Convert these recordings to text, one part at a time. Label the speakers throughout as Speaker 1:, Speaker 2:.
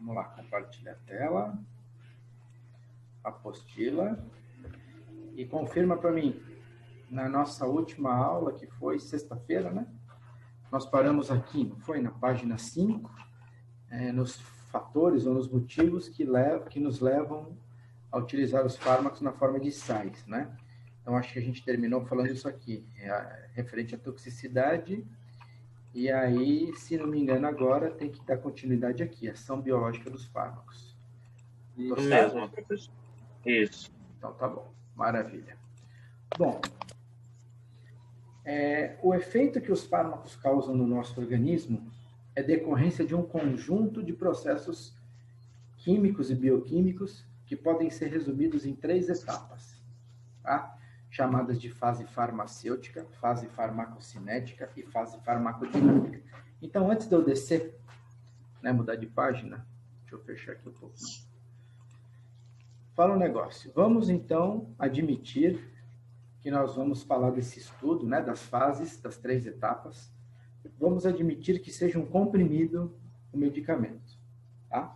Speaker 1: Vamos lá, compartilhar a tela. Apostila. E confirma para mim, na nossa última aula, que foi sexta-feira, né? Nós paramos aqui, não foi? Na página 5, nos fatores ou nos motivos que nos levam a utilizar os fármacos na forma de sais, né? Então, acho que a gente terminou falando isso aqui, referente à toxicidade. E aí, se não me engano, agora tem que dar continuidade aqui, ação biológica dos fármacos.
Speaker 2: Isso mesmo, professor. Isso.
Speaker 1: Então, tá bom. Maravilha. Bom, o efeito que os fármacos causam no nosso organismo é decorrência de um conjunto de processos químicos e bioquímicos que podem ser resumidos em 3 etapas, tá? Chamadas de fase farmacêutica, fase farmacocinética e fase farmacodinâmica. Então, antes de eu descer, né, mudar de página, deixa eu fechar aqui um pouquinho. Fala um negócio. Vamos, então, admitir que nós vamos falar desse estudo, né, das fases, das 3 etapas. Vamos admitir que seja um comprimido o medicamento, tá?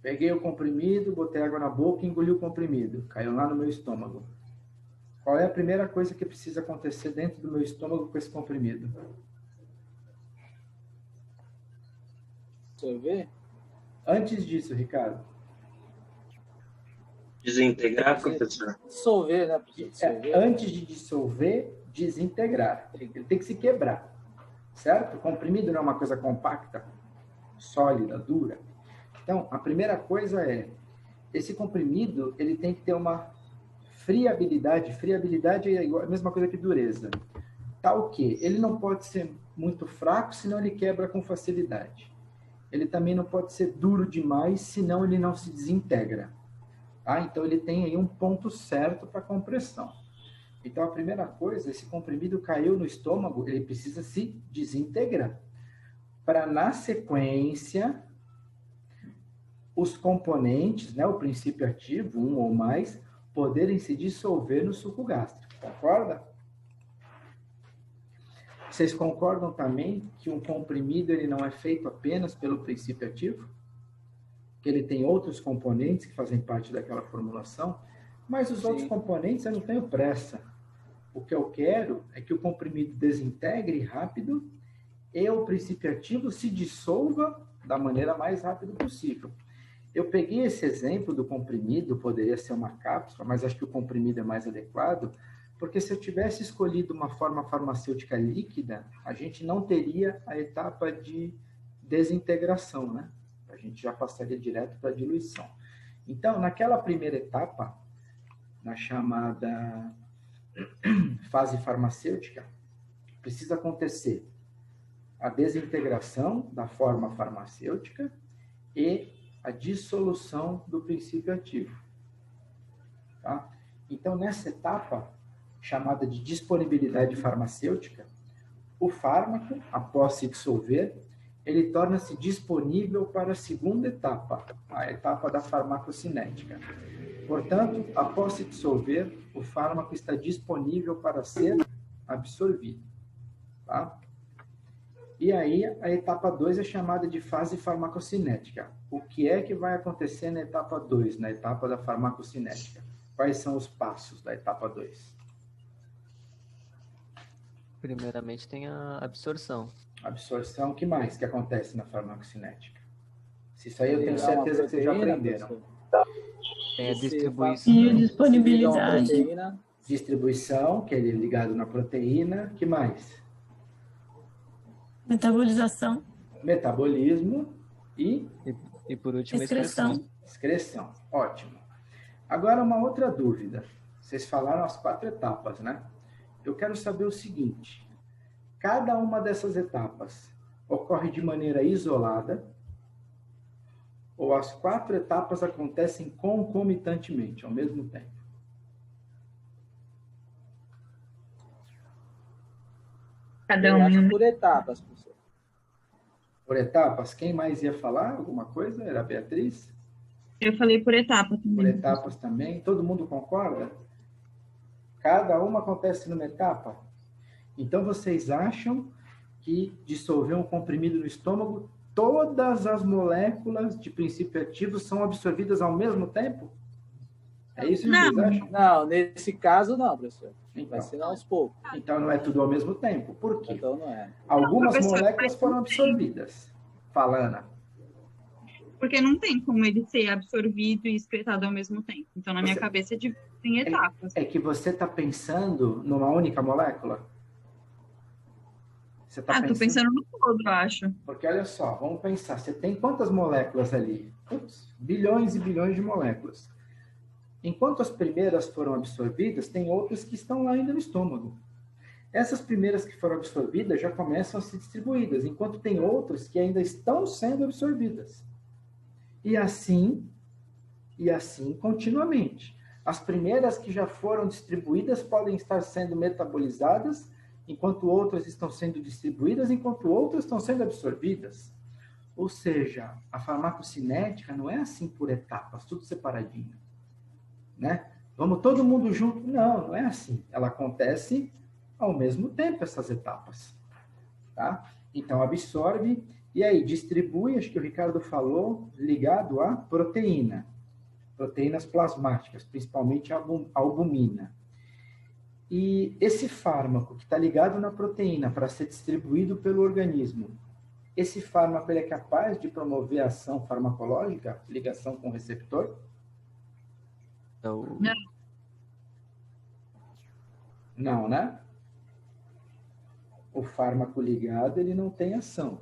Speaker 1: Peguei o comprimido, botei água na boca e engoli o comprimido. Caiu lá no meu estômago. Qual é a primeira coisa que precisa acontecer dentro do meu estômago com esse comprimido?
Speaker 3: Absorver?
Speaker 1: Antes disso, Ricardo.
Speaker 2: Desintegrar, professor?
Speaker 3: Dissolver, né? Dissolver.
Speaker 1: Antes de dissolver, desintegrar. Ele tem que se quebrar, certo? O comprimido não é uma coisa compacta, sólida, dura. Então, a primeira coisa esse comprimido, ele tem que ter uma friabilidade. Friabilidade é a mesma coisa que dureza. Tal que ele não pode ser muito fraco, senão ele quebra com facilidade. Ele também não pode ser duro demais, senão ele não se desintegra. Tá? Então, ele tem aí um ponto certo para compressão. Então, a primeira coisa, esse comprimido caiu no estômago, ele precisa se desintegrar. Para, na sequência, os componentes, né, o princípio ativo, um ou mais, poderem se dissolver no suco gástrico. Concorda? Vocês concordam também que um comprimido ele não é feito apenas pelo princípio ativo? Que ele tem outros componentes que fazem parte daquela formulação, mas os outros componentes eu não tenho pressa. O que eu quero é que o comprimido desintegre rápido e o princípio ativo se dissolva da maneira mais rápida possível. Eu peguei esse exemplo do comprimido, poderia ser uma cápsula, mas acho que o comprimido é mais adequado, porque se eu tivesse escolhido uma forma farmacêutica líquida, a gente não teria a etapa de desintegração, né? A gente já passaria direto para a diluição. Então, naquela primeira etapa, na chamada fase farmacêutica, precisa acontecer a desintegração da forma farmacêutica e a dissolução do princípio ativo. Tá? Então, nessa etapa, chamada de disponibilidade farmacêutica, o fármaco, após se dissolver, ele torna-se disponível para a segunda etapa, a etapa da farmacocinética. Portanto, após se dissolver, o fármaco está disponível para ser absorvido. Tá? E aí, a etapa 2 é chamada de fase farmacocinética. O que é que vai acontecer na etapa 2, na etapa da farmacocinética? Quais são os passos da etapa 2?
Speaker 4: Primeiramente tem a absorção.
Speaker 1: Absorção, o que mais que acontece na farmacocinética? Se isso aí eu tenho certeza que vocês já aprenderam.
Speaker 4: Tem a distribuição.
Speaker 5: E disponibilidade.
Speaker 1: Distribuição, que é ligado na proteína. Que mais?
Speaker 5: Metabolização.
Speaker 1: Metabolismo e
Speaker 4: por último,
Speaker 5: excreção.
Speaker 1: Excreção, ótimo. Agora, uma outra dúvida. Vocês falaram as 4 etapas, né? Eu quero saber o seguinte. Cada uma dessas etapas ocorre de maneira isolada ou as 4 etapas acontecem concomitantemente, ao mesmo tempo?
Speaker 3: Cada um. Por etapas, professor.
Speaker 1: Por etapas? Quem mais ia falar alguma coisa? Era a Beatriz?
Speaker 6: Eu falei por etapas também.
Speaker 1: Por etapas também? Todo mundo concorda? Cada uma acontece numa etapa? Então, vocês acham que dissolver um comprimido no estômago todas as moléculas de princípio ativo são absorvidas ao mesmo tempo? É isso que vocês acham?
Speaker 3: Não, nesse caso não, professor.
Speaker 1: Então,
Speaker 3: Vai ser aos poucos.
Speaker 1: então não é tudo ao mesmo tempo. Por quê?
Speaker 3: Então não é.
Speaker 1: Algumas
Speaker 6: Professor,
Speaker 1: moléculas foram absorvidas. Fala, Ana.
Speaker 6: Porque não tem como ele ser absorvido e excretado ao mesmo tempo. Então, na minha
Speaker 1: Você-
Speaker 6: cabeça, é dividido em etapas.
Speaker 1: É que você está pensando numa única molécula? Você está
Speaker 6: Tô pensando no todo, eu acho.
Speaker 1: Porque olha só, vamos pensar, você tem quantas moléculas ali? Bilhões e bilhões de moléculas. Enquanto as primeiras foram absorvidas, tem outras que estão lá ainda no estômago. Essas primeiras que foram absorvidas já começam a ser distribuídas, enquanto tem outras que ainda estão sendo absorvidas. E assim continuamente. As primeiras que já foram distribuídas podem estar sendo metabolizadas, enquanto outras estão sendo distribuídas, enquanto outras estão sendo absorvidas. Ou seja, a farmacocinética não é assim por etapas, tudo separadinho. Né? Vamos todo mundo junto? Não, não é assim. Ela acontece ao mesmo tempo, essas etapas. Tá? Então, absorve e aí distribui, acho que o Ricardo falou, ligado à proteína. Proteínas plasmáticas, principalmente a albumina. E esse fármaco que está ligado na proteína para ser distribuído pelo organismo, esse fármaco ele é capaz de promover a ação farmacológica, ligação com o receptor? Não, né? O fármaco ligado, ele não tem ação.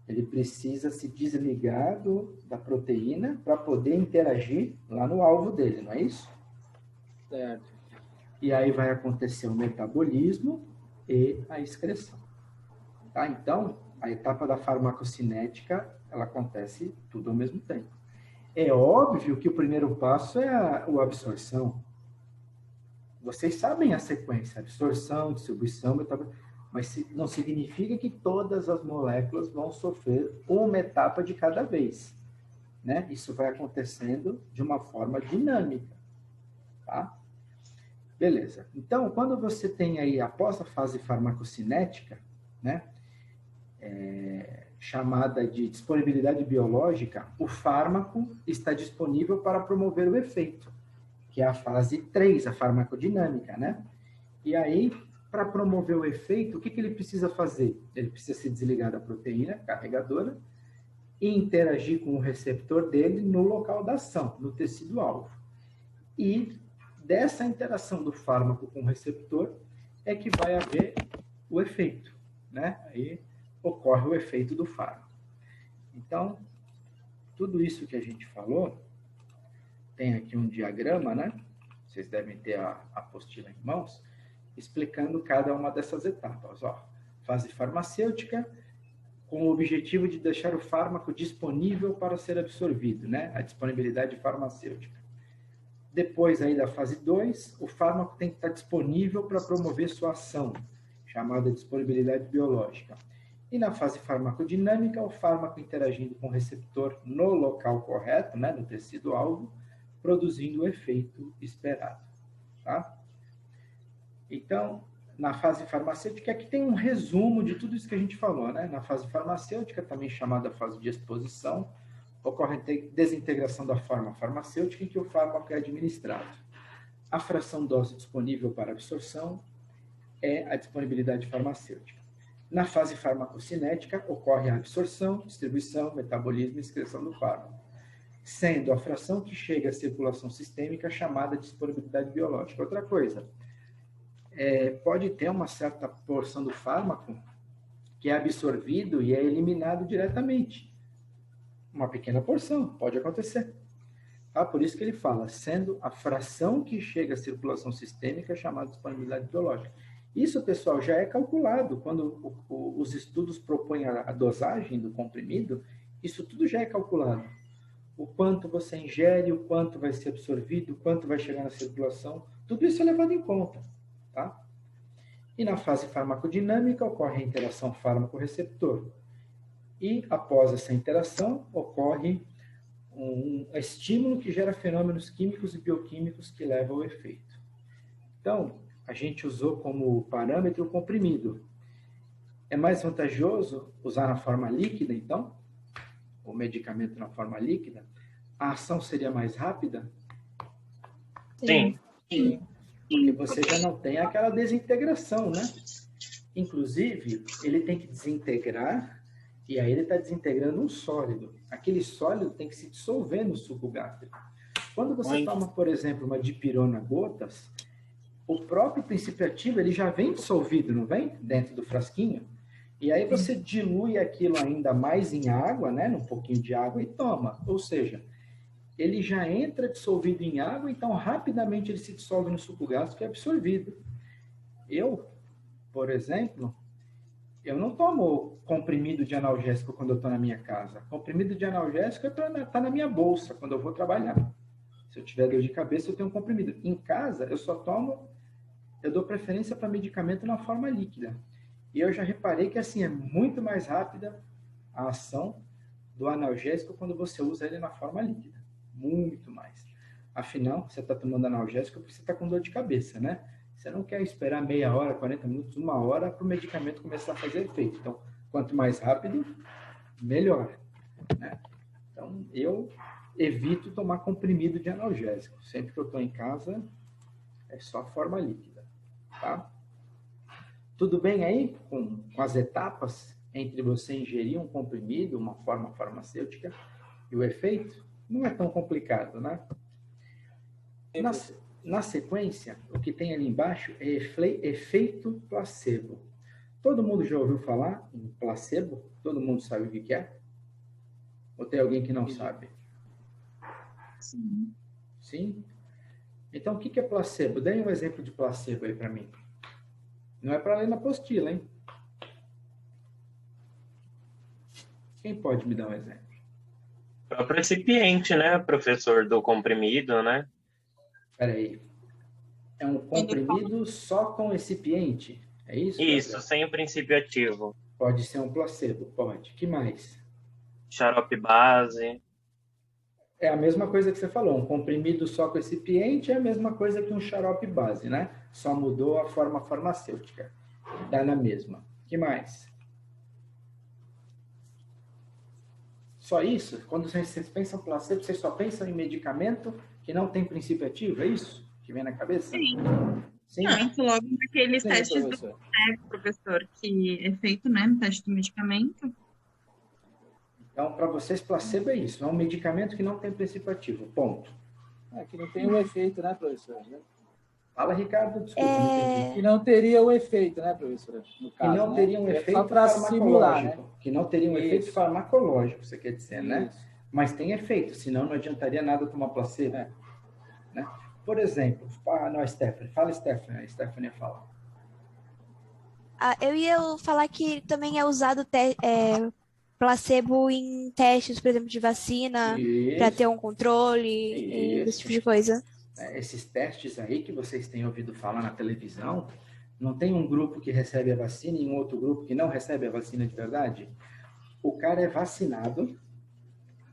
Speaker 1: Ele precisa se desligar da proteína para poder interagir lá no alvo dele, não é isso?
Speaker 3: Certo.
Speaker 1: E aí vai acontecer o metabolismo e a excreção. Tá? Então, a etapa da farmacocinética, ela acontece tudo ao mesmo tempo. É óbvio que o primeiro passo é a absorção. Vocês sabem a sequência, absorção, distribuição, metabolismo. Mas não significa que todas as moléculas vão sofrer uma etapa de cada vez. Né? Isso vai acontecendo de uma forma dinâmica. Tá? Beleza. Então, quando você tem aí, após a fase farmacocinética, né, chamada de disponibilidade biológica, o fármaco está disponível para promover o efeito, que é a fase 3, a farmacodinâmica. Né? E aí, para promover o efeito, o que ele precisa fazer? Ele precisa se desligar da proteína carregadora e interagir com o receptor dele no local da ação, no tecido-alvo. E dessa interação do fármaco com o receptor é que vai haver o efeito, né? Aí ocorre o efeito do fármaco. Então, tudo isso que a gente falou, tem aqui um diagrama, né? Vocês devem ter a apostila em mãos, explicando cada uma dessas etapas. Ó, fase farmacêutica, com o objetivo de deixar o fármaco disponível para ser absorvido, né? A disponibilidade farmacêutica. Depois aí da fase 2, o fármaco tem que estar disponível para promover sua ação, chamada disponibilidade biológica. E na fase farmacodinâmica, o fármaco interagindo com o receptor no local correto, né? No tecido-alvo, produzindo o efeito esperado. Tá? Então, na fase farmacêutica, aqui tem um resumo de tudo isso que a gente falou, né? Na fase farmacêutica, também chamada fase de exposição, ocorre a desintegração da forma farmacêutica em que o fármaco é administrado. A fração dose disponível para absorção é a disponibilidade farmacêutica. Na fase farmacocinética, ocorre a absorção, distribuição, metabolismo e excreção do fármaco, sendo a fração que chega à circulação sistêmica chamada de disponibilidade biológica. Outra coisa, pode ter uma certa porção do fármaco que é absorvido e é eliminado diretamente. Uma pequena porção, pode acontecer. Tá? Por isso que ele fala, sendo a fração que chega à circulação sistêmica chamada de disponibilidade biológica. Isso, pessoal, já é calculado. Quando os estudos propõem a dosagem do comprimido, isso tudo já é calculado. O quanto você ingere, o quanto vai ser absorvido, o quanto vai chegar na circulação, tudo isso é levado em conta. Tá? E na fase farmacodinâmica ocorre a interação fármaco-receptor. E após essa interação ocorre um estímulo que gera fenômenos químicos e bioquímicos que levam ao efeito. Então, a gente usou como parâmetro o comprimido. É mais vantajoso usar na forma líquida, então? o medicamento na forma líquida, a ação seria mais rápida?
Speaker 2: Sim.
Speaker 1: Porque você já não tem aquela desintegração, né? Inclusive, ele tem que desintegrar, e aí ele está desintegrando um sólido. Aquele sólido tem que se dissolver no suco gástrico. Quando você toma, por exemplo, uma dipirona gotas, o próprio princípio ativo ele já vem dissolvido, não vem? Dentro do frasquinho. E aí você dilui aquilo ainda mais em água, né? Num pouquinho de água e toma. Ou seja, ele já entra dissolvido em água, então rapidamente ele se dissolve no suco gástrico e é absorvido. Eu, por exemplo, eu não tomo comprimido de analgésico quando eu estou na minha casa. Comprimido de analgésico está na minha bolsa quando eu vou trabalhar. Se eu tiver dor de cabeça, eu tenho um comprimido. Em casa, eu dou preferência para medicamento na forma líquida. E eu já reparei que assim é muito mais rápida a ação do analgésico quando você usa ele na forma líquida. Muito mais. Afinal, você está tomando analgésico porque você está com dor de cabeça, né? Você não quer esperar meia hora, 40 minutos, uma hora para o medicamento começar a fazer efeito. Então, quanto mais rápido, melhor, né? Então, eu evito tomar comprimido de analgésico. Sempre que eu estou em casa, é só forma líquida, tá? Tudo bem aí com as etapas entre você ingerir um comprimido, uma forma farmacêutica, e o efeito? Não é tão complicado, né? Na sequência, o que tem ali embaixo é efeito placebo. Todo mundo já ouviu falar em placebo? Todo mundo sabe o que é? Ou tem alguém que não sabe?
Speaker 6: Sim.
Speaker 1: Sim? Então, o que é placebo? Dê um exemplo de placebo aí para mim. Não é para ler na apostila, hein? Quem pode me dar um exemplo?
Speaker 2: É o recipiente, né, professor, do comprimido, né?
Speaker 1: Peraí. É um comprimido só com recipiente? É isso?
Speaker 2: Isso,
Speaker 1: Gabriel?
Speaker 2: sem o princípio ativo.
Speaker 1: Pode ser um placebo, pode. Que mais?
Speaker 2: Xarope base.
Speaker 1: É a mesma coisa que você falou. Um comprimido só com recipiente é a mesma coisa que um xarope base, né? Só mudou a forma farmacêutica. Dá na mesma. Que mais? Só isso? Quando vocês pensam em placebo, vocês só pensam em medicamento que não tem princípio ativo? É isso que vem na cabeça?
Speaker 6: Sim.
Speaker 1: Sim?
Speaker 6: Antes, logo naqueles
Speaker 3: Sim,
Speaker 6: testes
Speaker 3: professor.
Speaker 6: do professor, que é feito, né, no teste do medicamento.
Speaker 1: Então, para vocês, placebo é isso. É um medicamento que não tem princípio ativo. Ponto.
Speaker 3: Que não tem o efeito, né, professor?
Speaker 1: Fala, Ricardo. Desculpa, não entendi.
Speaker 3: Que não teria o efeito, né, professor? No caso,
Speaker 1: Que não teria um efeito
Speaker 3: só para simular, né?
Speaker 1: farmacológico. Que não teria um efeito farmacológico, você quer dizer, né?
Speaker 3: Isso.
Speaker 1: Mas tem efeito, senão não adiantaria nada tomar placebo. Né? Por exemplo, não, Stephanie. Fala, Stephanie. A Stephanie fala.
Speaker 7: Eu ia falar que também é usado placebo em testes, por exemplo, de vacina, para ter um controle, esse tipo de coisa.
Speaker 1: Esses testes aí que vocês têm ouvido falar na televisão, não tem um grupo que recebe a vacina e um outro grupo que não recebe a vacina de verdade? O cara é vacinado,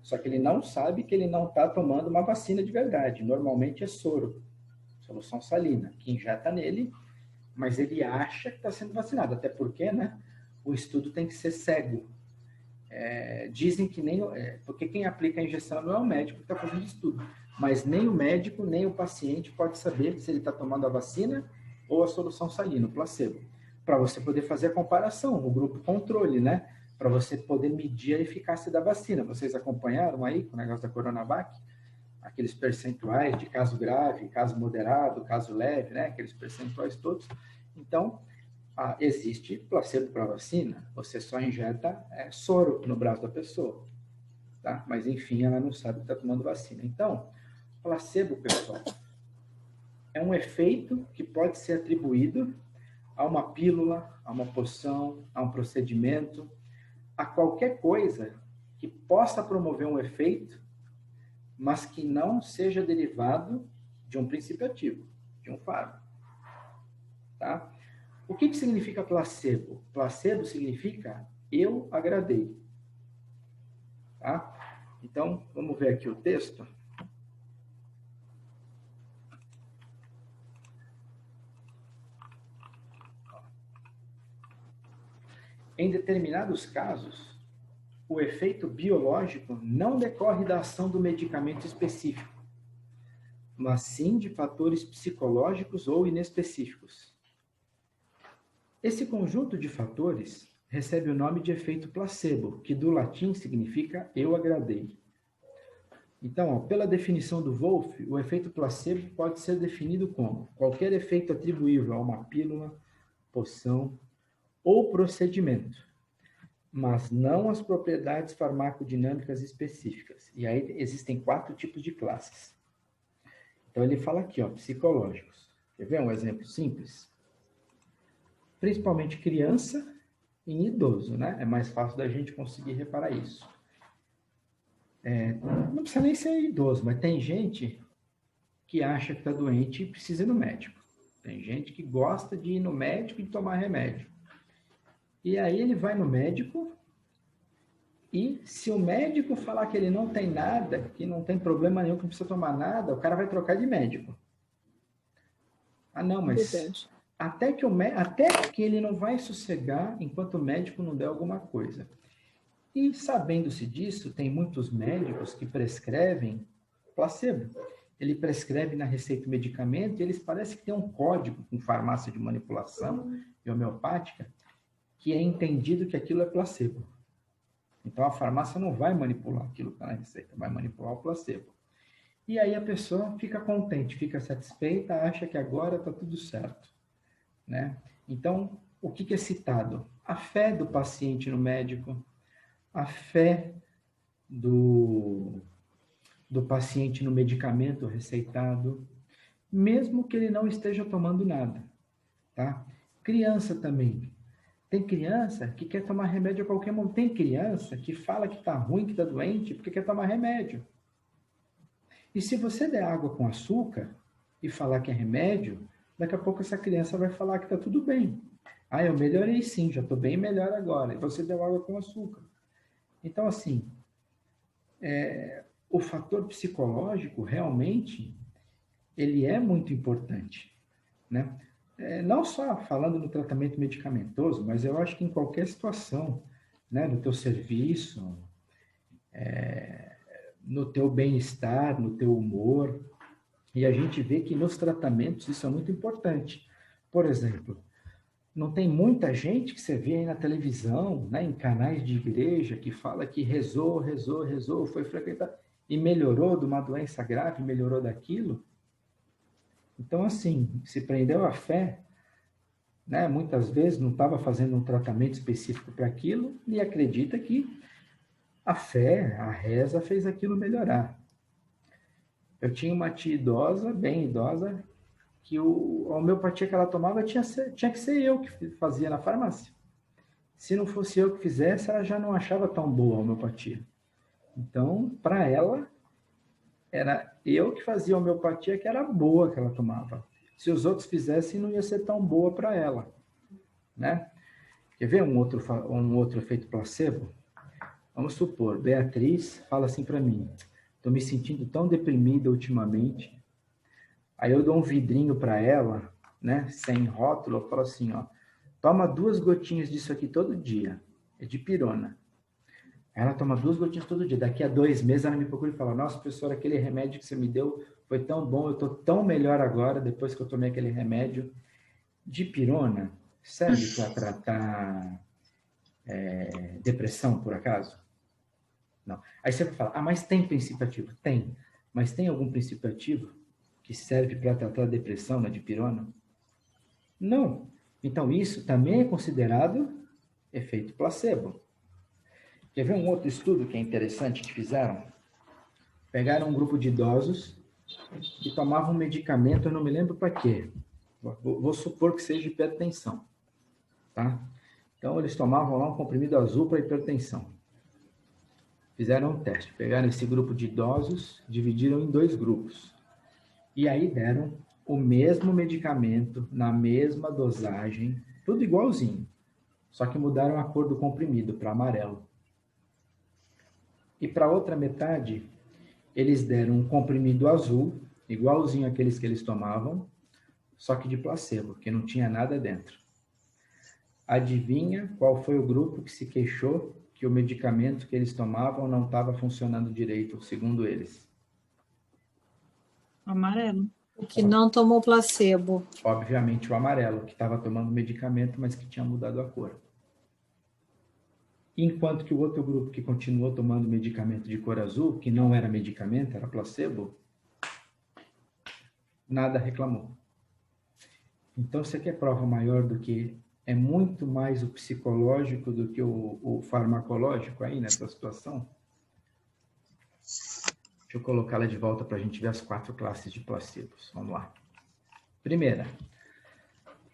Speaker 1: só que ele não sabe que ele não está tomando uma vacina de verdade. Normalmente é soro, solução salina, que injeta nele, mas ele acha que está sendo vacinado. Até porque, né, o estudo tem que ser cego. Dizem que nem... porque quem aplica a injeção não é o médico que está fazendo estudo. Mas nem o médico, nem o paciente pode saber se ele está tomando a vacina ou a solução salina, o placebo. Para você poder fazer a comparação no grupo controle, né? Para você poder medir a eficácia da vacina. Vocês acompanharam aí com o negócio da Coronavac? Aqueles percentuais de caso grave, caso moderado, caso leve, né? Aqueles percentuais todos. Então, existe placebo para vacina. Você só injeta soro no braço da pessoa. Tá? Mas, enfim, ela não sabe que está tomando vacina. Então, placebo, pessoal, é um efeito que pode ser atribuído a uma pílula, a uma poção, a um procedimento, a qualquer coisa que possa promover um efeito, mas que não seja derivado de um princípio ativo, de um fármaco. Tá? O que significa placebo? Placebo significa eu agradei. Tá? Então, vamos ver aqui o texto. Em determinados casos, o efeito biológico não decorre da ação do medicamento específico, mas sim de fatores psicológicos ou inespecíficos. Esse conjunto de fatores recebe o nome de efeito placebo, que do latim significa eu agradei. Então, pela definição do Wolff, o efeito placebo pode ser definido como qualquer efeito atribuível a uma pílula, poção ou procedimento, mas não as propriedades farmacodinâmicas específicas. E aí existem 4 tipos de classes. Então, ele fala aqui, psicológicos. Quer ver um exemplo simples? Principalmente criança e idoso, né? É mais fácil da gente conseguir reparar isso. Não precisa nem ser idoso, mas tem gente que acha que está doente e precisa ir no médico. Tem gente que gosta de ir no médico e tomar remédio. E aí ele vai no médico e se o médico falar que ele não tem nada, que não tem problema nenhum, que não precisa tomar nada, o cara vai trocar de médico. Ah, não, mas até que ele não vai sossegar enquanto o médico não der alguma coisa. E sabendo-se disso, tem muitos médicos que prescrevem placebo. Ele prescreve na receita o medicamento e eles parecem que tem um código com farmácia de manipulação e homeopática que é entendido que aquilo é placebo. Então a farmácia não vai manipular aquilo que está na receita, vai manipular o placebo. E aí a pessoa fica contente, fica satisfeita, acha que agora está tudo certo, né? Então, o que é citado? A fé do paciente no médico, a fé do paciente no medicamento receitado, mesmo que ele não esteja tomando nada, tá? Criança também. Tem criança que quer tomar remédio a qualquer momento. Tem criança que fala que está ruim, que está doente, porque quer tomar remédio. E se você der água com açúcar e falar que é remédio, daqui a pouco essa criança vai falar que está tudo bem. Ah, eu melhorei sim, já estou bem melhor agora. E você deu água com açúcar. Então, assim, o fator psicológico, realmente, ele é muito importante, né? Não só falando no tratamento medicamentoso, mas eu acho que em qualquer situação, né? No teu serviço, no teu bem-estar, no teu humor. E a gente vê que nos tratamentos isso é muito importante. Por exemplo, não tem muita gente que você vê aí na televisão, né, em canais de igreja, que fala que rezou, foi frequentar e melhorou de uma doença grave, melhorou daquilo. Então, assim, se prendeu à fé, né, muitas vezes não estava fazendo um tratamento específico para aquilo e acredita que a fé, a reza, fez aquilo melhorar. Eu tinha uma tia idosa, bem idosa, que a homeopatia que ela tomava tinha que ser eu que fazia na farmácia. Se não fosse eu que fizesse, ela já não achava tão boa a homeopatia. Então, para ela, era eu que fazia a homeopatia que era boa que ela tomava. Se os outros fizessem, não ia ser tão boa para ela, né? Quer ver um outro efeito placebo? Vamos supor, Beatriz fala assim para mim: estou me sentindo tão deprimida ultimamente. Aí eu dou um vidrinho para ela, né, sem rótulo, eu falo assim, toma 2 gotinhas disso aqui todo dia, é de pirona. Ela toma 2 gotinhas todo dia. Daqui a 2 meses ela me procura e fala: nossa, professora, aquele remédio que você me deu foi tão bom, eu estou tão melhor agora depois que eu tomei aquele remédio. De pirona serve para tratar depressão, por acaso? Não. Aí você vai falar: mas tem princípio ativo? Tem. Mas tem algum princípio ativo que serve para tratar a depressão na dipirona? Não. Então, isso também é considerado efeito placebo. Quer ver um outro estudo que é interessante que fizeram? Pegaram um grupo de idosos que tomavam um medicamento, eu não me lembro para quê. Vou supor que seja hipertensão, tá? Então, eles tomavam lá um comprimido azul para hipertensão. Fizeram um teste. Pegaram esse grupo de idosos, dividiram em 2 grupos. E aí deram o mesmo medicamento, na mesma dosagem, tudo igualzinho. Só que mudaram a cor do comprimido para amarelo. E para outra metade, eles deram um comprimido azul, igualzinho àqueles que eles tomavam, só que de placebo, que não tinha nada dentro. Adivinha qual foi o grupo que se queixou que o medicamento que eles tomavam não estava funcionando direito, segundo eles?
Speaker 6: Amarelo.
Speaker 8: O que não tomou placebo.
Speaker 1: Obviamente o amarelo, que estava tomando medicamento, mas que tinha mudado a cor. Enquanto que o outro grupo que continuou tomando medicamento de cor azul, que não era medicamento, era placebo, nada reclamou. Então, você quer prova maior do que é muito mais o psicológico do que o farmacológico aí nessa situação? Deixa eu colocá-la de volta para a gente ver as 4 classes de placebos. Vamos lá. Primeira,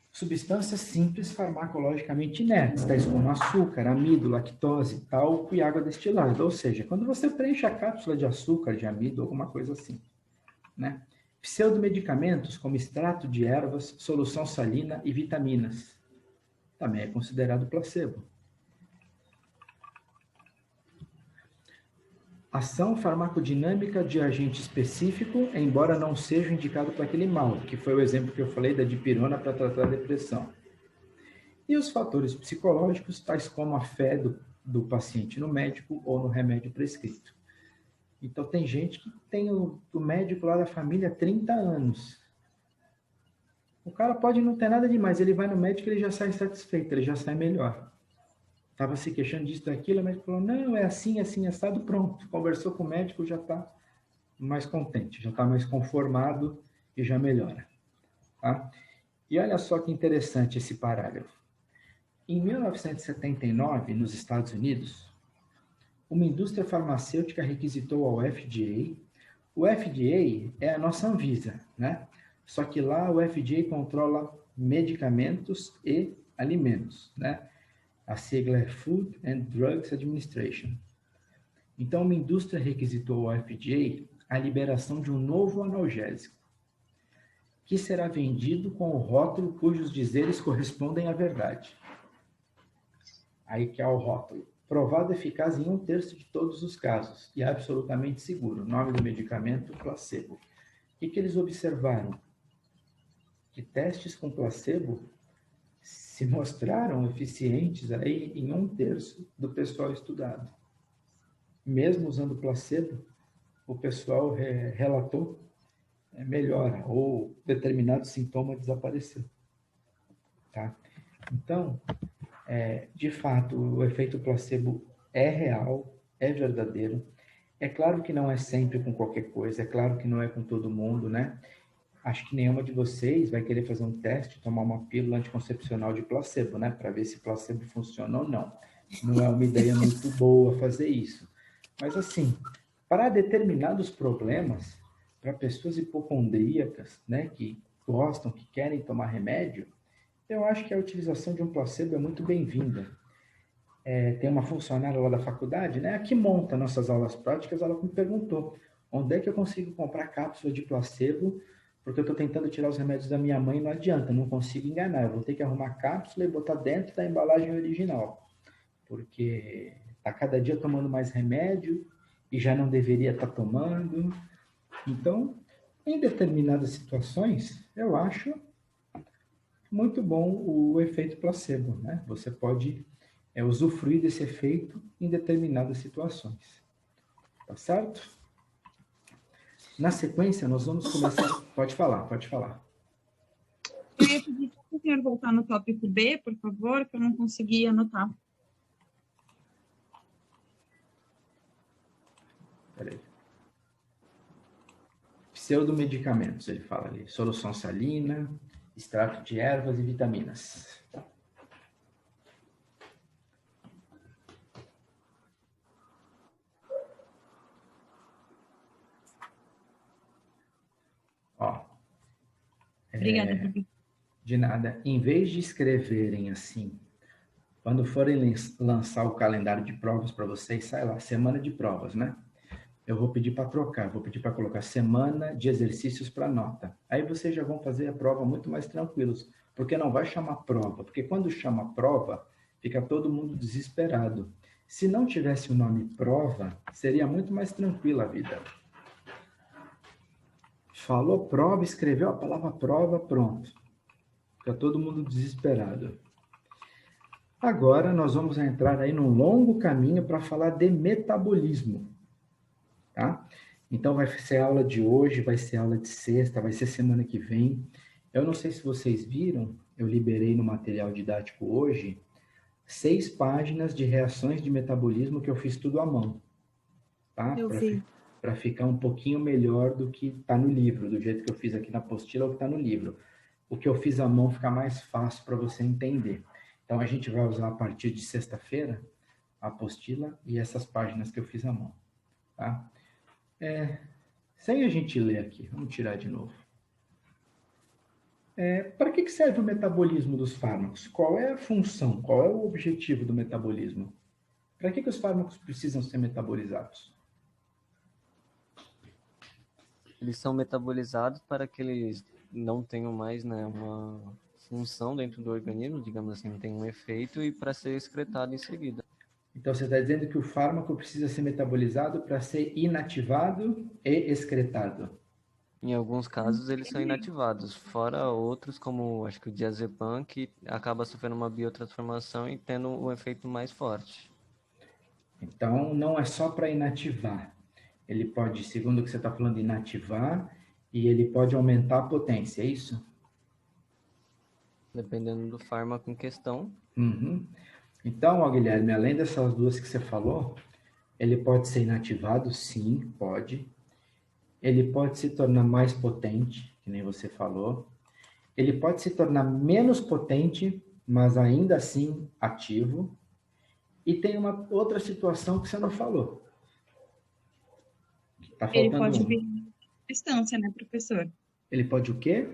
Speaker 1: substâncias simples farmacologicamente inertes, tais como açúcar, amido, lactose, talco e água destilada. Ou seja, quando você preenche a cápsula de açúcar, de amido, alguma coisa assim, né? Pseudomedicamentos como extrato de ervas, solução salina e vitaminas. Também é considerado placebo. Ação farmacodinâmica de agente específico, embora não seja indicado para aquele mal, que foi o exemplo que eu falei da dipirona para tratar a depressão. E os fatores psicológicos, tais como a fé do paciente no médico ou no remédio prescrito. Então, tem gente que tem o médico lá da família há 30 anos. O cara pode não ter nada demais, ele vai no médico e ele já sai satisfeito, ele já sai melhor. Estava se queixando disso, daquilo, o médico falou, não, é assim, assim, assado, pronto. Conversou com o médico, já está mais contente, já está mais conformado e já melhora. Tá? E olha só que interessante esse parágrafo. Em 1979, nos Estados Unidos, uma indústria farmacêutica requisitou ao FDA. O FDA é a nossa Anvisa, né? Só que lá o FDA controla medicamentos e alimentos, né? A sigla é Food and Drugs Administration. Então, uma indústria requisitou ao FDA a liberação de um novo analgésico, que será vendido com o rótulo cujos dizeres correspondem à verdade. Aí que é o rótulo. Provado eficaz em 1/3 de todos os casos e absolutamente seguro. Nome do medicamento, placebo. O que eles observaram? Que testes com placebo se mostraram eficientes aí em 1/3 do pessoal estudado. Mesmo usando placebo, o pessoal relatou melhora ou determinado sintoma desapareceu. Tá? Então, de fato, o efeito placebo é real, é verdadeiro. É claro que não é sempre com qualquer coisa, é claro que não é com todo mundo, né? Acho que nenhuma de vocês vai querer fazer um teste, tomar uma pílula anticoncepcional de placebo, né? Para ver se placebo funciona ou não. Não é uma ideia muito boa fazer isso. Mas, assim, para determinados problemas, para pessoas hipocondríacas, né? Que gostam, que querem tomar remédio, eu acho que a utilização de um placebo é muito bem-vinda. Tem uma funcionária lá da faculdade, né, a que monta nossas aulas práticas, ela me perguntou, onde é que eu consigo comprar cápsula de placebo, porque eu estou tentando tirar os remédios da minha mãe e não adianta, não consigo enganar, eu vou ter que arrumar cápsula e botar dentro da embalagem original, porque está cada dia tomando mais remédio e já não deveria estar tomando. Então, em determinadas situações, eu acho muito bom o efeito placebo, né? Você pode usufruir desse efeito em determinadas situações. Tá certo? Na sequência, nós vamos começar... Pode falar.
Speaker 6: Eu ia pedir para o senhor voltar no tópico B, por favor, que eu não consegui anotar.
Speaker 1: Peraí. Pseudomedicamentos, ele fala ali. Solução salina, extrato de ervas e vitaminas. Ó.
Speaker 6: Obrigada, professor.
Speaker 1: De nada. Em vez de escreverem assim, quando forem lançar o calendário de provas para vocês, sai lá, semana de provas, né? Eu vou pedir para trocar, vou pedir para colocar semana de exercícios para nota. Aí vocês já vão fazer a prova muito mais tranquilos, porque não vai chamar prova, porque quando chama prova, fica todo mundo desesperado. Se não tivesse o nome prova, seria muito mais tranquila a vida. Falou prova, escreveu a palavra prova, pronto. Fica todo mundo desesperado. Agora nós vamos entrar aí num longo caminho para falar de metabolismo, tá? Então vai ser aula de hoje, vai ser aula de sexta, vai ser semana que vem. Eu não sei se vocês viram, eu liberei no material didático hoje 6 páginas de reações de metabolismo que eu fiz tudo à mão, tá?
Speaker 8: Eu vi.
Speaker 1: Para ficar um pouquinho melhor do que está no livro, do jeito que eu fiz aqui na apostila ou que está no livro. O que eu fiz à mão fica mais fácil para você entender. Então, a gente vai usar a partir de sexta-feira a apostila e essas páginas que eu fiz à mão, tá? Sem a gente ler aqui, vamos tirar de novo. Para que serve o metabolismo dos fármacos? Qual é a função? Qual é o objetivo do metabolismo? Para que os fármacos precisam ser metabolizados?
Speaker 4: Eles são metabolizados para que eles não tenham mais, né, uma função dentro do organismo, digamos assim, não tem um efeito e para ser excretado em seguida.
Speaker 1: Então, você está dizendo que o fármaco precisa ser metabolizado para ser inativado e excretado.
Speaker 4: Em alguns casos, eles são inativados, fora outros, como acho que o diazepam, que acaba sofrendo uma biotransformação e tendo um efeito mais forte.
Speaker 1: Então, não é só para inativar. Ele pode, segundo o que você está falando, inativar e ele pode aumentar a potência, é isso?
Speaker 4: Dependendo do fármaco em questão.
Speaker 1: Uhum. Então, ó, Guilherme, além dessas duas que você falou, ele pode ser inativado? Sim, pode. Ele pode se tornar mais potente, que nem você falou. Ele pode se tornar menos potente, mas ainda assim ativo. E tem uma outra situação que você não falou. Tá
Speaker 6: Ele
Speaker 1: faltando
Speaker 6: pode
Speaker 1: uma.
Speaker 6: virar uma substância, né, professor?
Speaker 1: Ele pode o quê?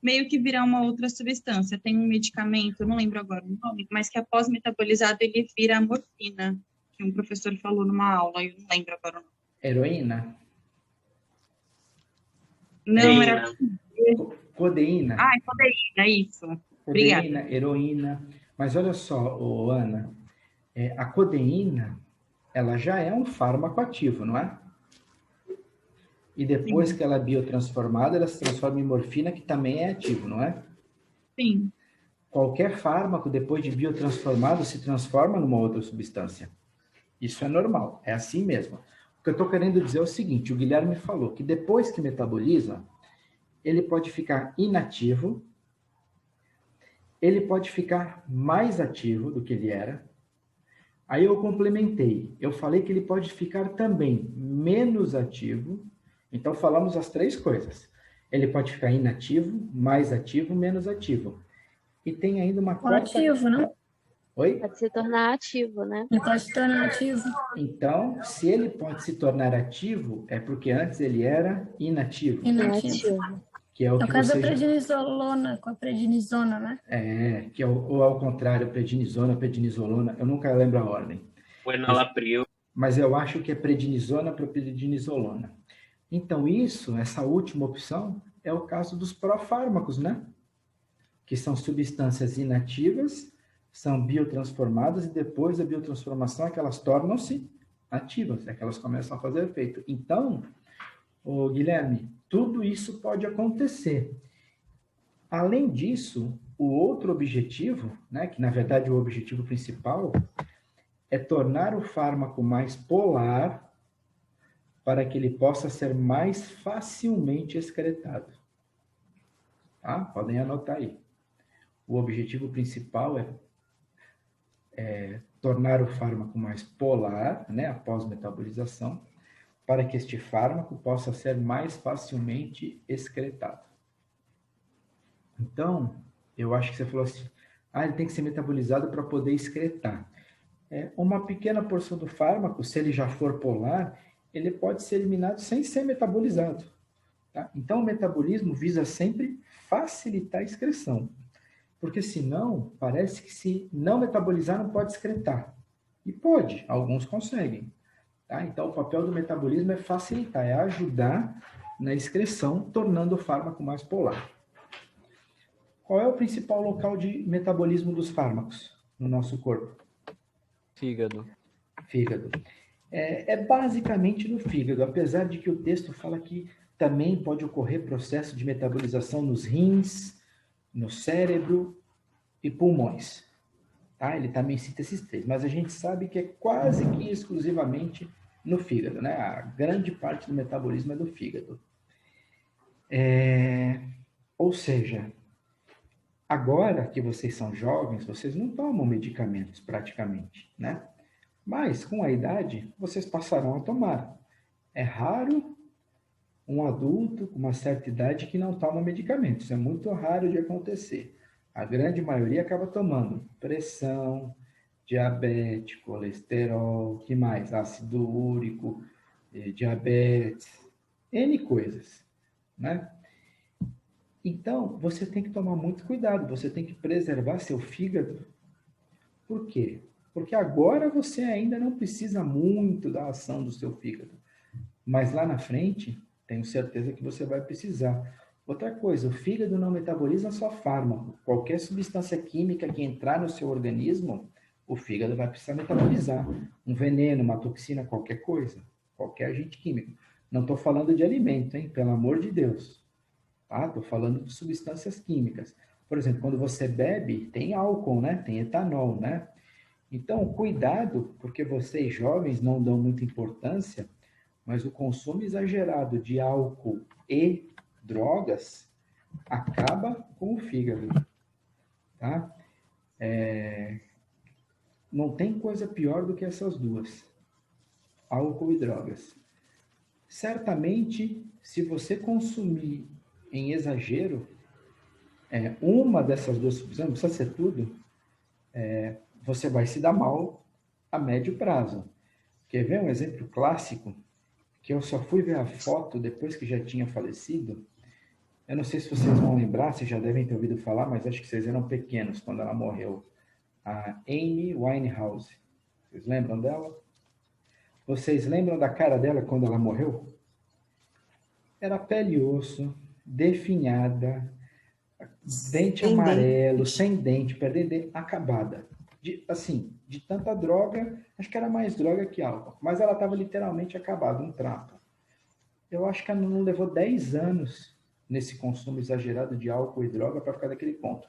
Speaker 6: Meio que virar uma outra substância. Tem um medicamento, eu não lembro agora o nome, mas que após metabolizado ele vira a morfina, que um professor falou numa aula, eu não lembro agora o nome.
Speaker 1: Heroína?
Speaker 6: Não, era
Speaker 1: Codeína?
Speaker 6: é codeína, isso.
Speaker 1: Codeína,
Speaker 6: Obrigada.
Speaker 1: heroína. Mas olha só, Ana, a codeína, ela já é um fármaco ativo, não é? E depois que ela é biotransformada, ela se transforma em morfina, que também é ativo, não é?
Speaker 6: Sim.
Speaker 1: Qualquer fármaco, depois de biotransformado, se transforma numa outra substância. Isso é normal, é assim mesmo. O que eu estou querendo dizer é o seguinte, o Guilherme falou que depois que metaboliza, ele pode ficar inativo, ele pode ficar mais ativo do que ele era. Aí eu complementei, eu falei que ele pode ficar também menos ativo. Então falamos as 3 coisas. Ele pode ficar inativo, mais ativo, menos ativo. E tem ainda uma quarta...
Speaker 5: Ativo, não?
Speaker 1: Oi?
Speaker 9: Pode se tornar ativo, né?
Speaker 5: Ele pode se tornar ativo.
Speaker 1: Então, se ele pode se tornar ativo, é porque antes ele era inativo.
Speaker 5: Inativo.
Speaker 1: Que é o
Speaker 5: No
Speaker 1: que
Speaker 5: caso da
Speaker 1: você
Speaker 5: prednisolona, com a prednisona, né?
Speaker 1: que é ou ao contrário, prednisona, prednisolona, eu nunca lembro a ordem.
Speaker 2: O enalapril.
Speaker 1: Mas eu acho que é prednisona para prednisolona. Então, essa última opção, é o caso dos profármacos, né? Que são substâncias inativas, são biotransformadas, e depois da biotransformação é que elas tornam-se ativas, é que elas começam a fazer efeito. Então, Guilherme, tudo isso pode acontecer. Além disso, o outro objetivo, né, que na verdade o objetivo principal, é tornar o fármaco mais polar para que ele possa ser mais facilmente excretado. Tá? Podem anotar aí. O objetivo principal é tornar o fármaco mais polar, né, após metabolização, para que este fármaco possa ser mais facilmente excretado. Então, eu acho que você falou assim, ele tem que ser metabolizado para poder excretar. Uma pequena porção do fármaco, se ele já for polar, ele pode ser eliminado sem ser metabolizado. Tá? Então, o metabolismo visa sempre facilitar a excreção. Porque senão, parece que se não metabolizar, não pode excretar. E pode, alguns conseguem. Tá? Então, o papel do metabolismo é facilitar, é ajudar na excreção, tornando o fármaco mais polar. Qual é o principal local de metabolismo dos fármacos no nosso corpo?
Speaker 4: Fígado.
Speaker 1: Fígado. É basicamente no fígado, apesar de que o texto fala que também pode ocorrer processo de metabolização nos rins, no cérebro e pulmões. tá? Ele também cita esses 3, mas a gente sabe que é quase que exclusivamente no fígado, né? A grande parte do metabolismo é do fígado. Ou seja, agora que vocês são jovens, vocês não tomam medicamentos praticamente, né? Mas com a idade, vocês passarão a tomar. É raro um adulto com uma certa idade que não toma medicamentos. É muito raro de acontecer. A grande maioria acaba tomando pressão, diabetes, colesterol, que mais? Ácido úrico, diabetes, N coisas, né? Então, você tem que tomar muito cuidado, você tem que preservar seu fígado. Por quê? Porque agora você ainda não precisa muito da ação do seu fígado. Mas lá na frente, tenho certeza que você vai precisar. Outra coisa, o fígado não metaboliza só fármaco. Qualquer substância química que entrar no seu organismo, o fígado vai precisar metabolizar. Um veneno, uma toxina, qualquer coisa. Qualquer agente químico. Não estou falando de alimento, hein? Pelo amor de Deus. Tá? Estou falando de substâncias químicas. Por exemplo, quando você bebe, tem álcool, né? Tem etanol, né? Então, cuidado, porque vocês jovens não dão muita importância, mas o consumo exagerado de álcool e drogas acaba com o fígado, tá? Não tem coisa pior do que essas duas, álcool e drogas. Certamente, se você consumir em exagero, uma dessas duas substâncias, não precisa ser tudo, você vai se dar mal a médio prazo. Quer ver um exemplo clássico? Que eu só fui ver a foto depois que já tinha falecido. Eu não sei se vocês vão lembrar, vocês já devem ter ouvido falar, mas acho que vocês eram pequenos quando ela morreu. A Amy Winehouse. Vocês lembram dela? Vocês lembram da cara dela quando ela morreu? Era pele e osso, definhada, dente amarelo, sem dente, perdendo dente, acabada. De tanta droga, acho que era mais droga que álcool, mas ela estava literalmente acabada, um trapo. Eu acho que ela não levou 10 anos nesse consumo exagerado de álcool e droga para ficar daquele ponto.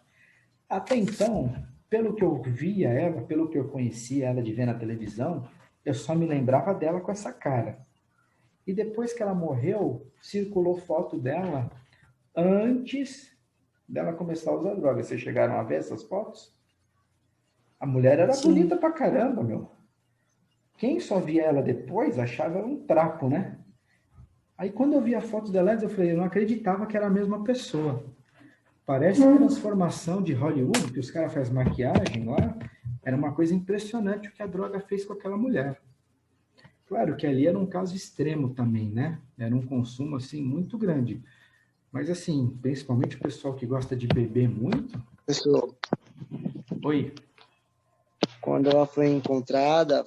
Speaker 1: Até então, pelo que eu via ela, pelo que eu conhecia ela de ver na televisão, eu só me lembrava dela com essa cara. E depois que ela morreu, circulou foto dela antes dela começar a usar droga. Vocês chegaram a ver essas fotos? A mulher era bonita pra caramba, meu. Quem só via ela depois achava ela um trapo, né? Aí quando eu vi a foto dela, eu falei, eu não acreditava que era a mesma pessoa. Parece a transformação de Hollywood, que os caras fazem maquiagem lá. Era uma coisa impressionante o que a droga fez com aquela mulher. Claro que ali era um caso extremo também, né? Era um consumo, assim, muito grande. Mas, assim, principalmente o pessoal que gosta de beber muito...
Speaker 9: Pessoal.
Speaker 1: Oi.
Speaker 9: Quando ela foi encontrada,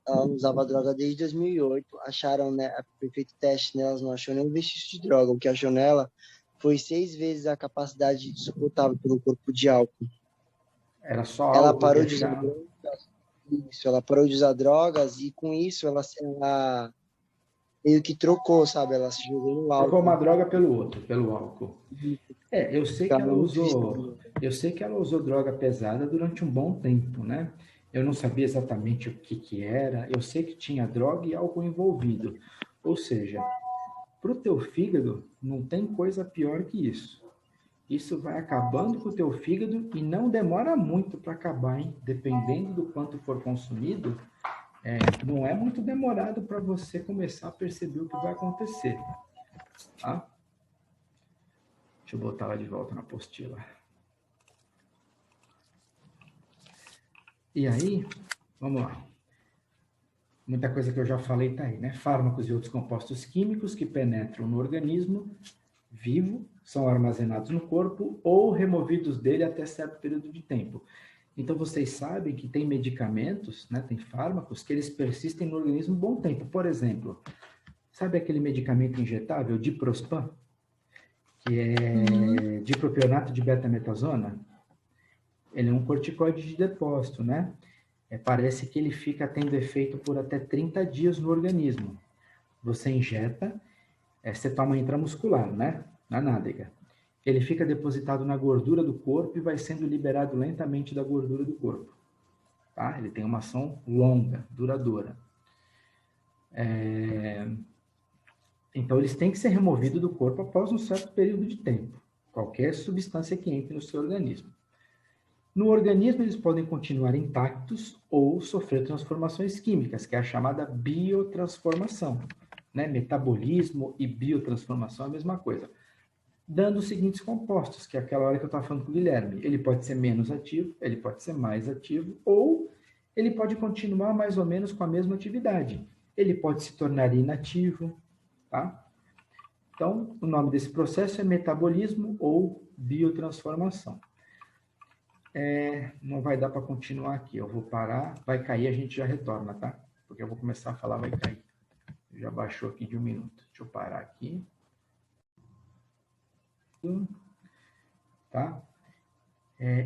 Speaker 9: ela usava droga desde 2008. Acharam, né, foi feito teste nela, não achou nenhum vestígio de droga. O que achou nela foi 6 vezes a capacidade suportável pelo corpo de álcool.
Speaker 1: Era só álcool.
Speaker 9: Ela parou de usar drogas. Isso, ela parou de usar drogas e com isso ela meio que trocou, sabe? Ela se jogou no álcool.
Speaker 1: Trocou uma droga pelo outro, pelo álcool. Eu sei que ela usou droga pesada durante um bom tempo, né? Eu não sabia exatamente o que era. Eu sei que tinha droga e álcool envolvido. Ou seja, para o teu fígado não tem coisa pior que isso. Isso vai acabando com o teu fígado e não demora muito para acabar, hein? Dependendo do quanto for consumido, não é muito demorado para você começar a perceber o que vai acontecer. Tá? Deixa eu botar ela de volta na apostila. E aí, vamos lá. Muita coisa que eu já falei está aí, né? Fármacos e outros compostos químicos que penetram no organismo vivo, são armazenados no corpo ou removidos dele até certo período de tempo. Então, vocês sabem que tem medicamentos, né, tem fármacos, que eles persistem no organismo um bom tempo. Por exemplo, sabe aquele medicamento injetável, Diprospan, que é dipropionato de betametasona? Ele é um corticoide de depósito, né? Parece que ele fica tendo efeito por até 30 dias no organismo. Você injeta, você toma intramuscular, né? Na nádega. Ele fica depositado na gordura do corpo e vai sendo liberado lentamente da gordura do corpo. tá? Ele tem uma ação longa, duradoura. Então, eles têm que ser removidos do corpo após um certo período de tempo. Qualquer substância que entre no seu organismo. No organismo, eles podem continuar intactos ou sofrer transformações químicas, que é a chamada biotransformação. Né? Metabolismo e biotransformação é a mesma coisa. Dando os seguintes compostos, que é aquela hora que eu estava falando com o Guilherme. Ele pode ser menos ativo, ele pode ser mais ativo, ou ele pode continuar mais ou menos com a mesma atividade. Ele pode se tornar inativo, tá? Então, o nome desse processo é metabolismo ou biotransformação. Não vai dar para continuar aqui. Eu vou parar, vai cair, a gente já retorna, tá? Porque eu vou começar a falar, vai cair. Já baixou aqui de 1 minuto. Deixa eu parar aqui. Tá?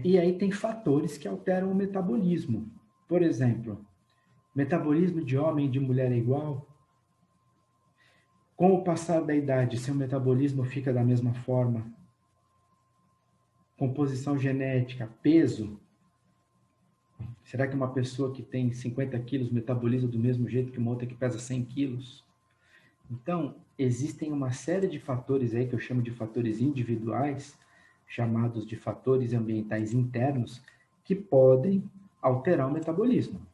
Speaker 1: E aí tem fatores que alteram o metabolismo. Por exemplo, metabolismo de homem e de mulher é igual? Com o passar da idade, seu metabolismo fica da mesma forma? Composição genética, peso. Será que uma pessoa que tem 50 quilos metaboliza do mesmo jeito que uma outra que pesa 100 quilos? Então, existem uma série de fatores aí que eu chamo de fatores individuais, chamados de fatores ambientais internos, que podem alterar o metabolismo,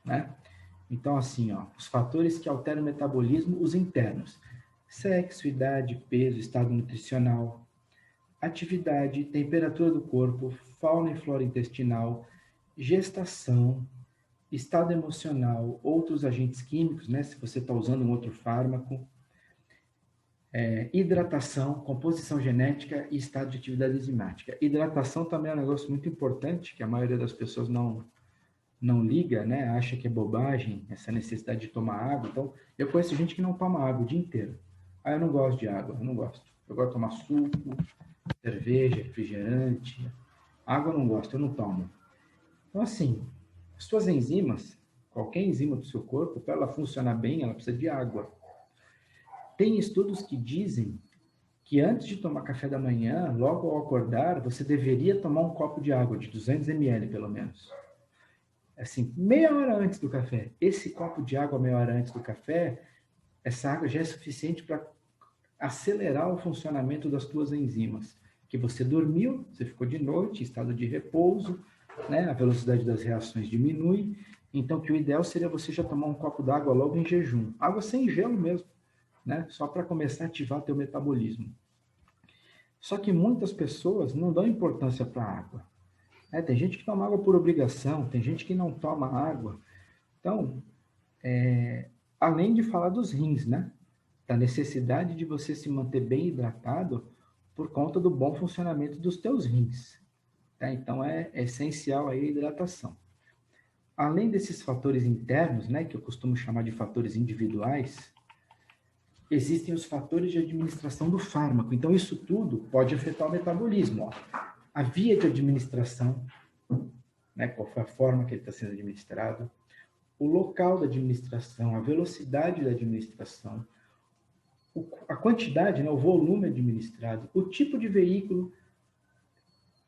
Speaker 1: né? Então, assim, os fatores que alteram o metabolismo, os internos. Sexo, idade, peso, estado nutricional, atividade, temperatura do corpo, fauna e flora intestinal, gestação, estado emocional, outros agentes químicos, né? Se você está usando um outro fármaco, hidratação, composição genética e estado de atividade enzimática. Hidratação também é um negócio muito importante, que a maioria das pessoas não liga, né? Acha que é bobagem, essa necessidade de tomar água. Então, eu conheço gente que não toma água o dia inteiro. Eu não gosto de água, eu não gosto. Eu gosto de tomar suco, cerveja, refrigerante. Água eu não gosto, eu não tomo. Então, assim, as suas enzimas, qualquer enzima do seu corpo, para ela funcionar bem, ela precisa de água. Tem estudos que dizem que antes de tomar café da manhã, logo ao acordar, você deveria tomar um copo de água, de 200 ml pelo menos. Assim, meia hora antes do café. Esse copo de água meia hora antes do café, essa água já é suficiente para acelerar o funcionamento das tuas enzimas. Que você dormiu, você ficou de noite, em estado de repouso, né? A velocidade das reações diminui. Então, que o ideal seria você já tomar um copo d'água logo em jejum. Água sem gelo mesmo, né? Só para começar a ativar teu metabolismo. Só que muitas pessoas não dão importância para a água. Tem gente que toma água por obrigação, tem gente que não toma água. Então, além de falar dos rins, né? Da necessidade de você se manter bem hidratado por conta do bom funcionamento dos teus rins. Tá? Então, é essencial aí a hidratação. Além desses fatores internos, né? Que eu costumo chamar de fatores individuais, existem os fatores de administração do fármaco. Então, isso tudo pode afetar o metabolismo. A via de administração, né, qual foi a forma que ele está sendo administrado, o local da administração, a velocidade da administração, a quantidade, né, o volume administrado, o tipo de veículo,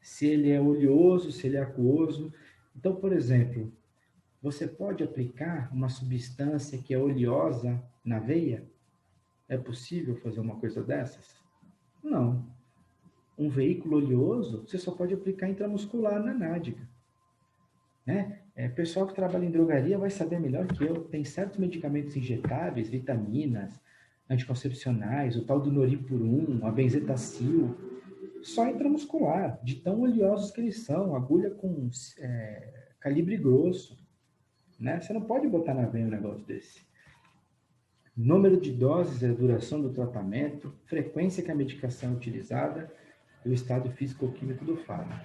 Speaker 1: se ele é oleoso, se ele é aquoso. Então, por exemplo, você pode aplicar uma substância que é oleosa na veia? É possível fazer uma coisa dessas? Não. Um veículo oleoso, você só pode aplicar intramuscular na nádega. Né? Pessoal que trabalha em drogaria vai saber melhor que eu. Tem certos medicamentos injetáveis, vitaminas, anticoncepcionais, o tal do Noripurum, a benzetacil, só intramuscular, de tão oleosos que eles são, agulha com calibre grosso. Né? Você não pode botar na veia um negócio desse. Número de doses, a duração do tratamento, frequência que a medicação é utilizada, o estado físico-químico do fármaco.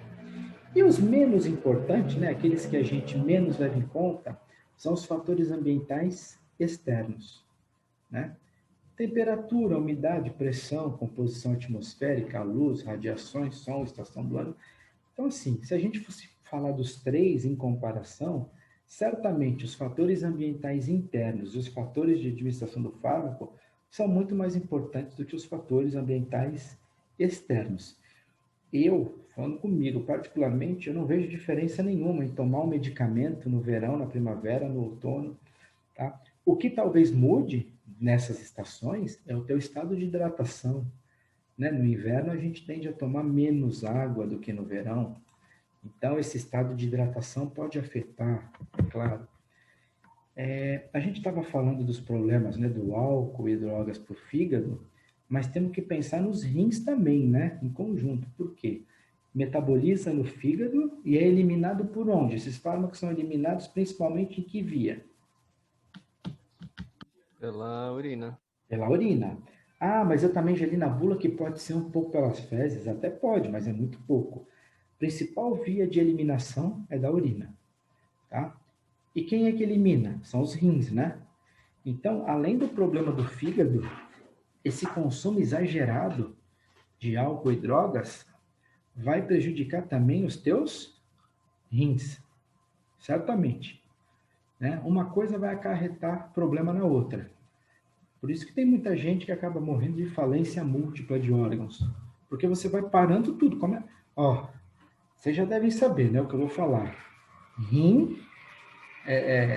Speaker 1: E os menos importantes, né, aqueles que a gente menos leva em conta, são os fatores ambientais externos. Né? Temperatura, umidade, pressão, composição atmosférica, luz, radiações, som, estação do ano. Então, assim, se a gente fosse falar dos três em comparação, certamente os fatores ambientais internos e os fatores de administração do fármaco são muito mais importantes do que os fatores ambientais externos. Eu falando comigo, particularmente, eu não vejo diferença nenhuma em tomar um medicamento no verão, na primavera, no outono, tá? O que talvez mude nessas estações é o teu estado de hidratação, né? No inverno, a gente tende a tomar menos água do que no verão, então esse estado de hidratação pode afetar, é claro. A gente estava falando dos problemas, né, do álcool e drogas para o fígado, mas temos que pensar nos rins também, né, em conjunto. Por quê? Metaboliza no fígado e é eliminado por onde? Esses fármacos são eliminados principalmente em que via?
Speaker 4: Pela urina.
Speaker 1: Pela urina. Ah, mas eu também já li na bula que pode ser um pouco pelas fezes. Até pode, mas é muito pouco. A principal via de eliminação é da urina, tá? E quem é que elimina? São os rins, né? Então, além do problema do fígado, esse consumo exagerado de álcool e drogas vai prejudicar também os teus rins, certamente, né? Uma coisa vai acarretar problema na outra. Por isso que tem muita gente que acaba morrendo de falência múltipla de órgãos, porque você vai parando tudo. Vocês já devem saber, né, o que eu vou falar. Rim,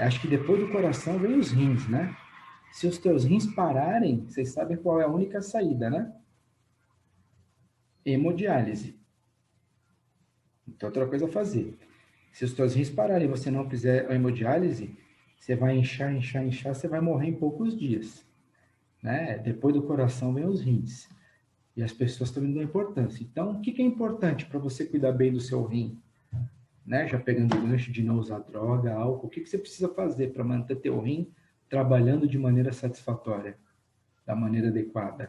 Speaker 1: acho que depois do coração vem os rins, né? Se os teus rins pararem, vocês sabem qual é a única saída, né? Hemodiálise. Então, outra coisa a fazer. Se os teus rins pararem e você não fizer a hemodiálise, você vai inchar, você vai morrer em poucos dias, né? Depois do coração vem os rins. E as pessoas também dão importância. Então, o que é importante para você cuidar bem do seu rim? Né? Já pegando o gancho de não usar droga, álcool, o que você precisa fazer para manter teu rim trabalhando de maneira satisfatória, da maneira adequada?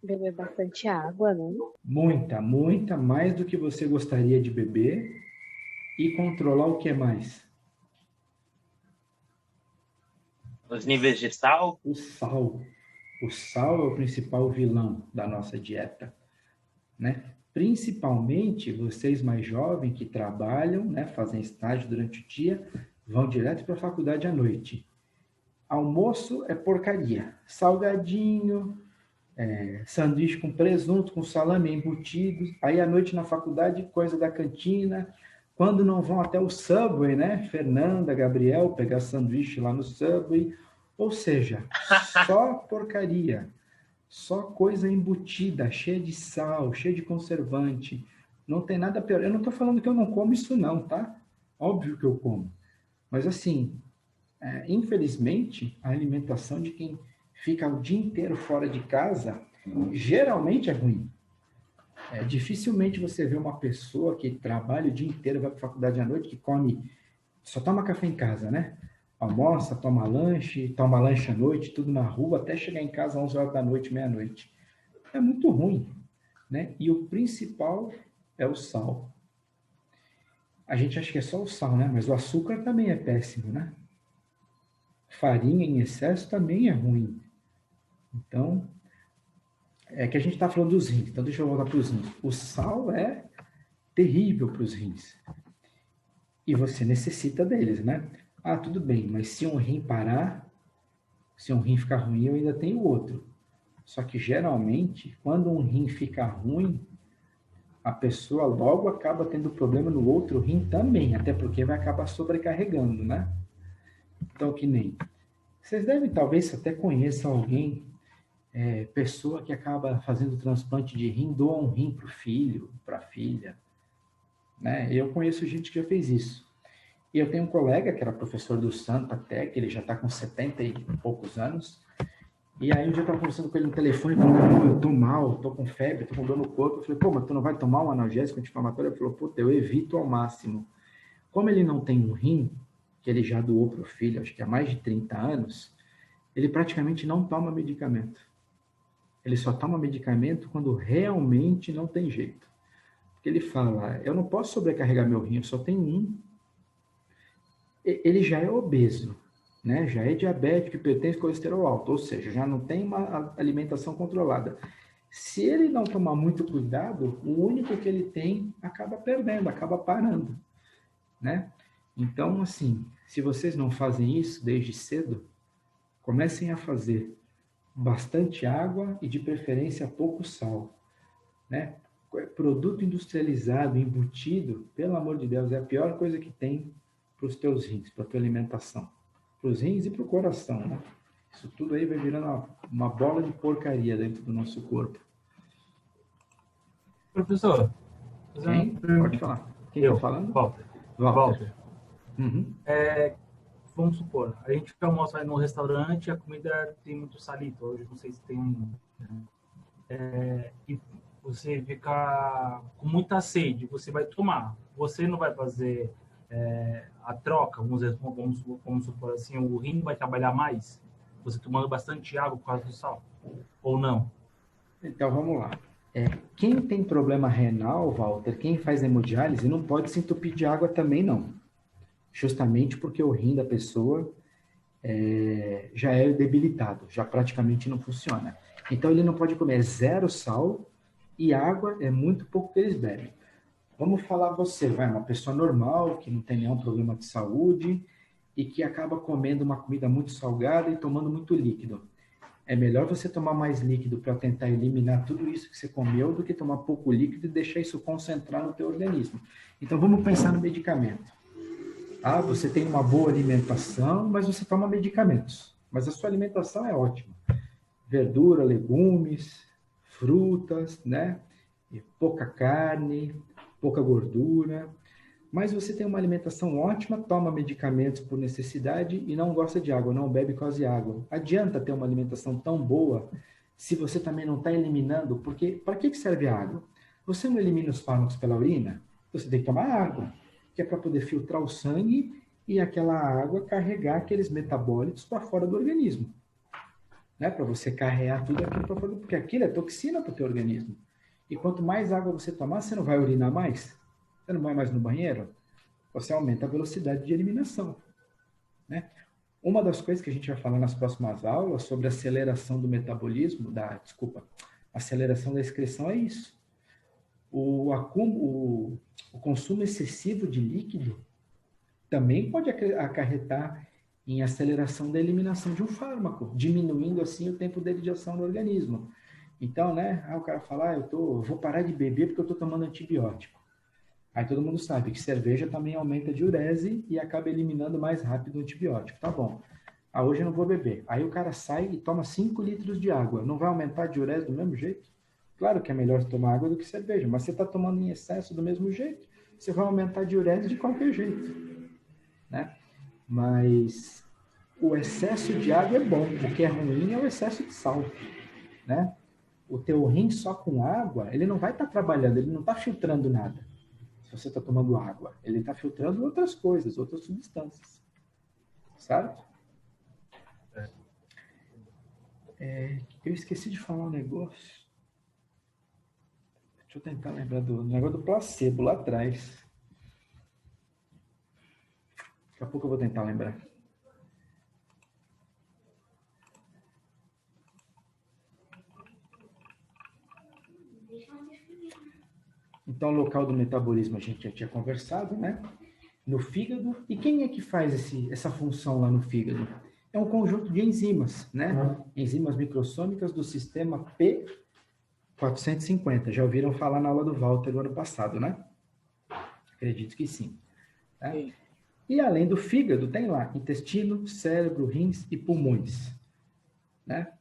Speaker 10: Beber bastante água, né?
Speaker 1: Muita, mais do que você gostaria de beber. E controlar o que mais?
Speaker 2: Os níveis de sal?
Speaker 1: O sal. O sal é o principal vilão da nossa dieta, né? Principalmente vocês mais jovens que trabalham, né, fazem estágio durante o dia, vão direto para a faculdade à noite. Almoço é porcaria. Salgadinho, sanduíche com presunto, com salame embutido. Aí à noite na faculdade, coisa da cantina. Quando não vão até o Subway, né? Fernanda, Gabriel, pegar sanduíche lá no Subway. Ou seja, só porcaria. Só coisa embutida, cheia de sal, cheia de conservante. Não tem nada pior. Eu não estou falando que eu não como isso não, tá? Óbvio que eu como. Mas assim, infelizmente, a alimentação de quem fica o dia inteiro fora de casa, geralmente é ruim. Dificilmente você vê uma pessoa que trabalha o dia inteiro, vai para a faculdade à noite, que come, só toma café em casa, né? Almoça, toma lanche à noite, tudo na rua, até chegar em casa às 11 horas da noite, meia-noite. É muito ruim, né? E o principal é o sal. A gente acha que é só o sal, né? Mas o açúcar também é péssimo, né? Farinha em excesso também é ruim. Então, é que a gente está falando dos rins. Então, deixa eu voltar para os rins. O sal é terrível para os rins. E você necessita deles, né? Ah, tudo bem, mas se um rim parar, se um rim ficar ruim, eu ainda tenho outro. Só que, geralmente, quando um rim fica ruim, a pessoa logo acaba tendo problema no outro rim também, até porque vai acabar sobrecarregando, né? Então, que nem... Vocês devem, talvez, até conheçam alguém, pessoa que acaba fazendo transplante de rim, doa um rim para o filho, para a filha, né? Eu conheço gente que já fez isso. E eu tenho um colega que era professor do Santo até, que ele já está com 70 e poucos anos, e aí um dia eu estava conversando com ele no telefone, falando, eu estou mal, estou com febre, estou com dor no corpo. Eu falei, pô, mas tu não vai tomar um analgésico anti-inflamatório? Ele falou, puta, eu evito ao máximo. Como ele não tem um rim, que ele já doou para o filho, acho que há mais de 30 anos, ele praticamente não toma medicamento. Ele só toma medicamento quando realmente não tem jeito. Porque ele fala, eu não posso sobrecarregar meu rim, eu só tenho um. Ele já é obeso, né? Já é diabético, hipertenso, colesterol alto, ou seja, já não tem uma alimentação controlada. Se ele não tomar muito cuidado, o único que ele tem acaba perdendo, acaba parando, né? Então, assim, se vocês não fazem isso desde cedo, comecem a fazer. bastante água e de preferência pouco sal, né? Produto industrializado, embutido, pelo amor de Deus, é a pior coisa que tem para os teus rins, para a tua alimentação. Para os rins e para o coração, né? Isso tudo aí vai virando uma bola de porcaria dentro do nosso corpo.
Speaker 11: Professor,
Speaker 1: quem? Pode falar. Quem está falando?
Speaker 11: Walter.
Speaker 1: Uhum.
Speaker 11: Vamos supor, a gente vai almoçar num restaurante e a comida tem muito salito. Hoje não sei se tem ainda. E você fica com muita sede, você vai tomar. Você não vai fazer a troca, vamos supor assim, o rim vai trabalhar mais, você tomando bastante água por causa do sal, ou não?
Speaker 1: Então, vamos lá. Quem tem problema renal, Walter, quem faz hemodiálise, não pode se entupir de água também, não. Justamente porque o rim da pessoa já é debilitado, já praticamente não funciona. Então, ele não pode comer zero sal e água é muito pouco que eles bebem. Vamos falar você, uma pessoa normal, que não tem nenhum problema de saúde e que acaba comendo uma comida muito salgada e tomando muito líquido. É melhor você tomar mais líquido para tentar eliminar tudo isso que você comeu do que tomar pouco líquido e deixar isso concentrar no teu organismo. Então, vamos pensar no medicamento. Você tem uma boa alimentação, mas você toma medicamentos. Mas a sua alimentação é ótima. Verdura, legumes, frutas, né? E pouca carne, pouca gordura. Mas você tem uma alimentação ótima, toma medicamentos por necessidade e não gosta de água, não bebe quase água. Adianta ter uma alimentação tão boa se você também não está eliminando, porque para que serve a água? Você não elimina os fármacos pela urina, você tem que tomar água, que é para poder filtrar o sangue e aquela água carregar aqueles metabólitos para fora do organismo. Né? Para você carregar tudo aquilo para fora, porque aquilo é toxina para o teu organismo. E quanto mais água você tomar, você não vai urinar mais? Você não vai mais no banheiro? Você aumenta a velocidade de eliminação. Né? Uma das coisas que a gente vai falar nas próximas aulas sobre a aceleração do metabolismo, aceleração da excreção é isso. O consumo excessivo de líquido também pode acarretar em aceleração da eliminação de um fármaco, diminuindo assim o tempo dele de ação no organismo. Então, né, o cara fala, eu vou parar de beber porque eu estou tomando antibiótico. Aí todo mundo sabe que cerveja também aumenta a diurese e acaba eliminando mais rápido o antibiótico. Tá bom. Hoje eu não vou beber. Aí o cara sai e toma 5 litros de água. Não vai aumentar a diurese do mesmo jeito? Claro que é melhor tomar água do que cerveja, mas você está tomando em excesso do mesmo jeito. Você vai aumentar a diurese de qualquer jeito. Né? Mas o excesso de água é bom. O que é ruim é o excesso de sal. Né? O teu rim só com água, ele não vai estar trabalhando, ele não está filtrando nada. Se você está tomando água, ele está filtrando outras coisas, outras substâncias. Certo? Eu esqueci de falar um negócio. Deixa eu tentar lembrar do negócio do placebo lá atrás. Daqui a pouco eu vou tentar lembrar. Então, o local do metabolismo a gente já tinha conversado, né? No fígado. E quem é que faz essa função lá no fígado? É um conjunto de enzimas, né? Enzimas microssômicas do sistema P450. Já ouviram falar na aula do Walter do ano passado, né? Acredito que sim. Tá? Sim. E além do fígado, tem lá intestino, cérebro, rins e pulmões. Né?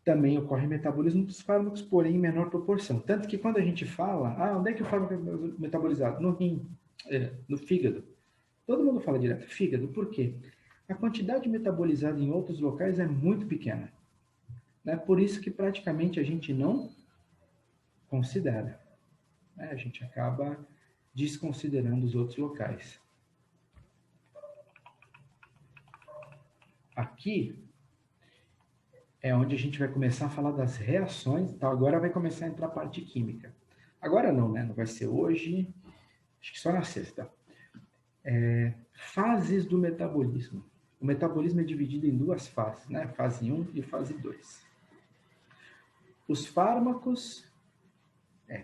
Speaker 1: Também ocorre metabolismo dos fármacos, porém em menor proporção. Tanto que quando a gente fala, onde é que o fármaco é metabolizado? No rim, no fígado. Todo mundo fala direto, fígado. Por quê? A quantidade metabolizada em outros locais é muito pequena. Né? Por isso que praticamente a gente não considera. Né? A gente acaba desconsiderando os outros locais. Aqui é onde a gente vai começar a falar das reações. Então, agora vai começar a entrar a parte química. Agora não, né? Não vai ser hoje, acho que só na sexta. Fases do metabolismo. O metabolismo é dividido em 2 fases, né? Fase 1 e fase 2. Os fármacos,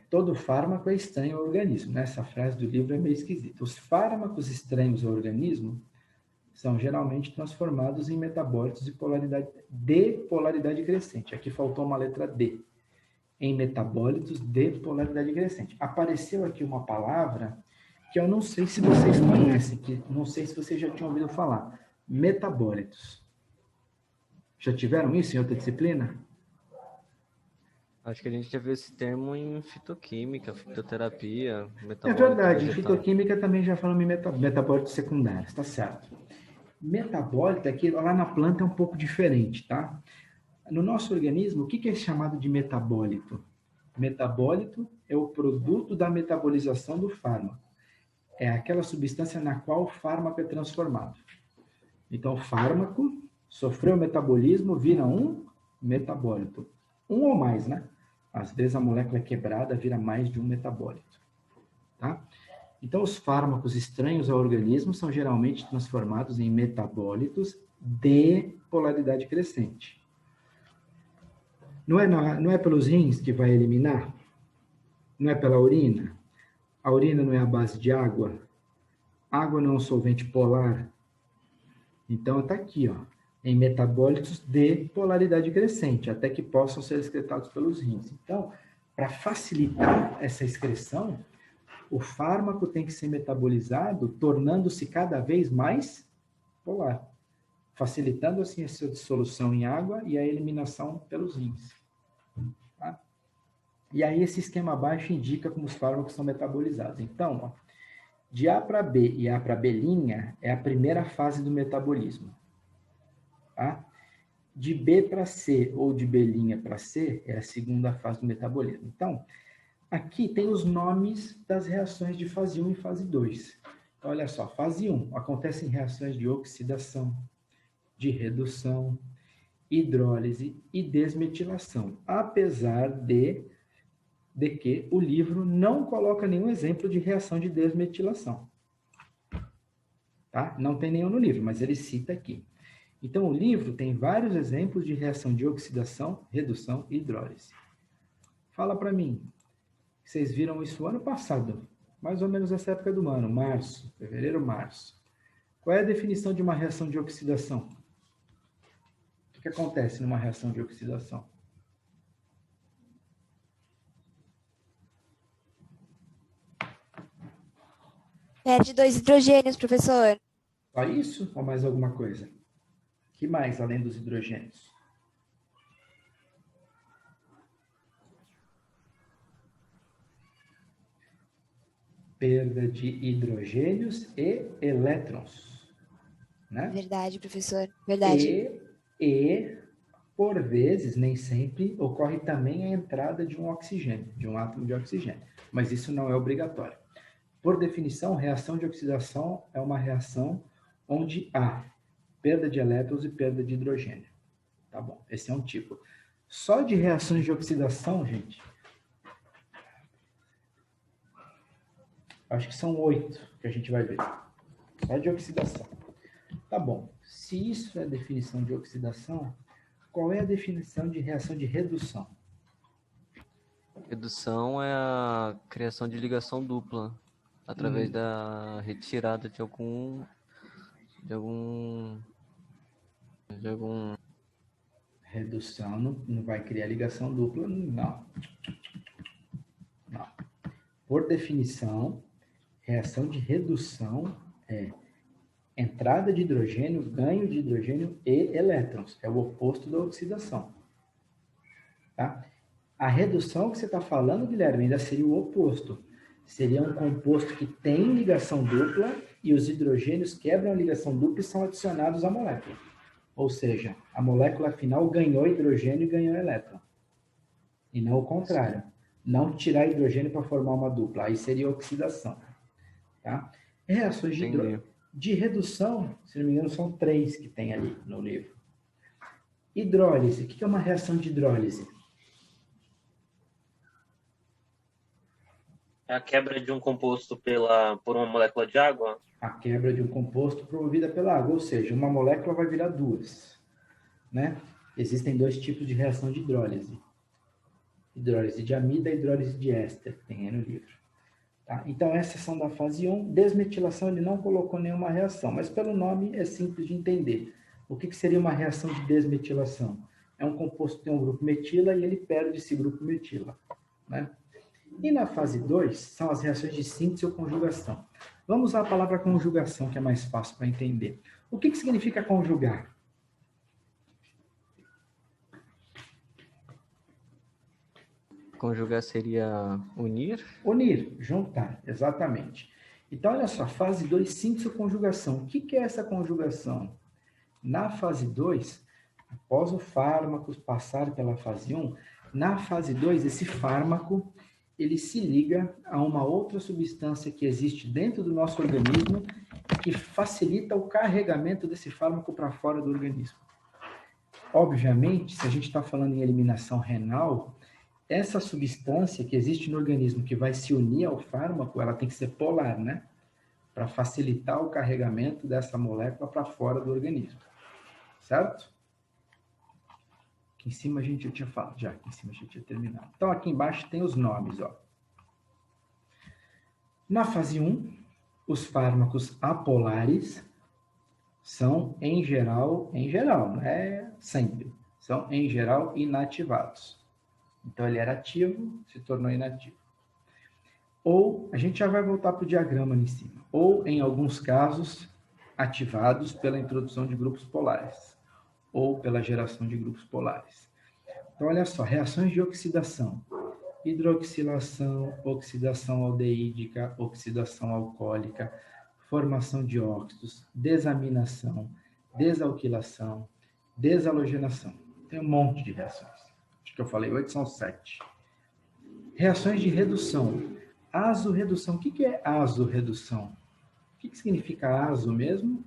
Speaker 1: todo fármaco é estranho ao organismo, né? Essa frase do livro é meio esquisita. Os fármacos estranhos ao organismo são geralmente transformados em metabólitos de polaridade crescente. Aqui faltou uma letra D. Em metabólitos de polaridade crescente. Apareceu aqui uma palavra que eu não sei se vocês conhecem, que não sei se vocês já tinham ouvido falar. Metabólitos. Já tiveram isso em outra disciplina?
Speaker 4: Acho que a gente já viu esse termo em fitoquímica, fitoterapia, metabólico.
Speaker 1: É verdade, em
Speaker 4: vegetal.
Speaker 1: fitoquímica também já falam em metabólitos secundários, tá certo. Metabólito aqui, lá na planta é um pouco diferente, tá? No nosso organismo, o que é chamado de metabólito? Metabólito é o produto da metabolização do fármaco. É aquela substância na qual o fármaco é transformado. Então, o fármaco sofreu metabolismo, vira um metabólito. Um ou mais, né? Às vezes a molécula é quebrada, vira mais de um metabólito. Tá? Então, os fármacos estranhos ao organismo são geralmente transformados em metabólitos de polaridade crescente. Não é pelos rins que vai eliminar? Não é pela urina? A urina não é a base de água? Água não é um solvente polar? Então, está aqui, ó, em metabólitos de polaridade crescente, até que possam ser excretados pelos rins. Então, para facilitar essa excreção, o fármaco tem que ser metabolizado, tornando-se cada vez mais polar, facilitando assim a sua dissolução em água e a eliminação pelos rins. Tá? E aí esse esquema abaixo indica como os fármacos são metabolizados. Então, ó, de A para B e A para B' é a primeira fase do metabolismo. Tá? De B para C ou de B' para C é a segunda fase do metabolismo. Então, aqui tem os nomes das reações de fase 1 e fase 2. Então, olha só, fase 1 acontecem reações de oxidação, de redução, hidrólise e desmetilação, apesar de que o livro não coloca nenhum exemplo de reação de desmetilação. Tá? Não tem nenhum no livro, mas ele cita aqui. Então, o livro tem vários exemplos de reação de oxidação, redução e hidrólise. Fala para mim, vocês viram isso ano passado, mais ou menos nessa época do ano, março, fevereiro, março. Qual é a definição de uma reação de oxidação? O que acontece numa reação de oxidação?
Speaker 7: Perde 2 hidrogênios, professor.
Speaker 1: Só isso ou mais alguma coisa? Que mais, além dos hidrogênios? Perda de hidrogênios e elétrons. Né?
Speaker 7: Verdade, professor. Verdade.
Speaker 1: E, por vezes, nem sempre, ocorre também a entrada de um oxigênio, de um átomo de oxigênio. Mas isso não é obrigatório. Por definição, reação de oxidação é uma reação onde há perda de elétrons e perda de hidrogênio. Tá bom, esse é um tipo. Só de reações de oxidação, gente, acho que são 8 que a gente vai ver. Só de oxidação. Tá bom, se isso é a definição de oxidação, qual é a definição de reação de redução?
Speaker 4: Redução é a criação de ligação dupla, através da retirada de algum
Speaker 1: Redução não vai criar ligação dupla, não. Não. Por definição, reação de redução é entrada de hidrogênio, ganho de hidrogênio e elétrons. É o oposto da oxidação. Tá? A redução que você está falando, Guilherme, ainda seria o oposto. Seria um composto que tem ligação dupla e os hidrogênios quebram a ligação dupla e são adicionados à molécula. Ou seja, a molécula final ganhou hidrogênio e ganhou elétron. E não o contrário. Não tirar hidrogênio para formar uma dupla. Aí seria oxidação. Tá? Reações de redução, se não me engano, são 3 que tem ali no livro. Hidrólise. O que é uma reação de hidrólise?
Speaker 2: É a quebra de um composto por uma molécula de água?
Speaker 1: A quebra de um composto promovida pela água, ou seja, uma molécula vai virar 2. Né? Existem 2 tipos de reação de hidrólise. Hidrólise de amida e hidrólise de éster, que tem aí no livro. Tá? Então, essas são da fase 1. Desmetilação, ele não colocou nenhuma reação, mas pelo nome é simples de entender. O que seria uma reação de desmetilação? É um composto que tem um grupo metila e ele perde esse grupo metila, né? E na fase 2, são as reações de síntese ou conjugação. Vamos usar a palavra conjugação, que é mais fácil para entender. O que significa conjugar?
Speaker 4: Conjugar seria unir?
Speaker 1: Unir, juntar, exatamente. Então, olha só, fase 2, síntese ou conjugação. O que é essa conjugação? Na fase 2, após o fármaco passar pela fase 1, na fase 2, esse fármaco ele se liga a uma outra substância que existe dentro do nosso organismo que facilita o carregamento desse fármaco para fora do organismo. Obviamente, se a gente está falando em eliminação renal, essa substância que existe no organismo que vai se unir ao fármaco, ela tem que ser polar, né? Para facilitar o carregamento dessa molécula para fora do organismo. Certo? Aqui em cima a gente já tinha falado, já aqui em cima a gente tinha terminado. Então, aqui embaixo tem os nomes, ó. Na fase 1, os fármacos apolares são, em geral, não é sempre, são, em geral, inativados. Então, ele era ativo, se tornou inativo. Ou, a gente já vai voltar para o diagrama ali em cima. Ou, em alguns casos, ativados pela introdução de grupos polares. Ou pela geração de grupos polares. Então, olha só, reações de oxidação. Hidroxilação, oxidação aldeídica, oxidação alcoólica, formação de óxidos, desaminação, desalquilação, desalogenação. Tem um monte de reações. Acho que eu falei 8, são 7. Reações de redução. Azo-redução. O que é azo-redução? O que significa azo mesmo?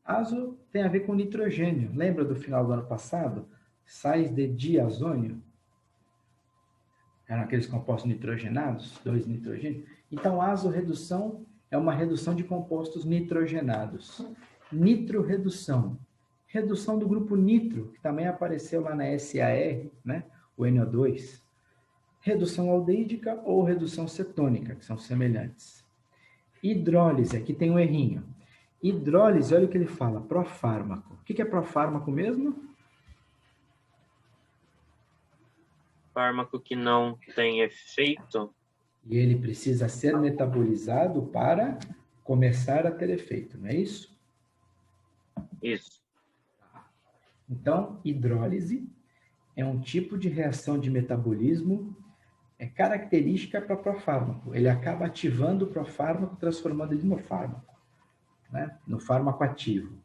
Speaker 1: Azo tem a ver com nitrogênio. Lembra do final do ano passado? Sais de diazônio. Eram aqueles compostos nitrogenados, 2 nitrogênios. Então, azo-redução é uma redução de compostos nitrogenados. Nitroredução. Redução do grupo nitro, que também apareceu lá na SAR, né? O NO2. Redução aldeídica ou redução cetônica, que são semelhantes. Hidrólise, aqui tem um errinho. Hidrólise, olha o que ele fala, profármaco. O que é profármaco mesmo?
Speaker 2: Fármaco que não tem efeito.
Speaker 1: E ele precisa ser metabolizado para começar a ter efeito, não é isso?
Speaker 2: Isso.
Speaker 1: Então, hidrólise é um tipo de reação de metabolismo característica para profármaco. Ele acaba ativando o profármaco, transformando ele no fármaco. Né? No fármaco ativo.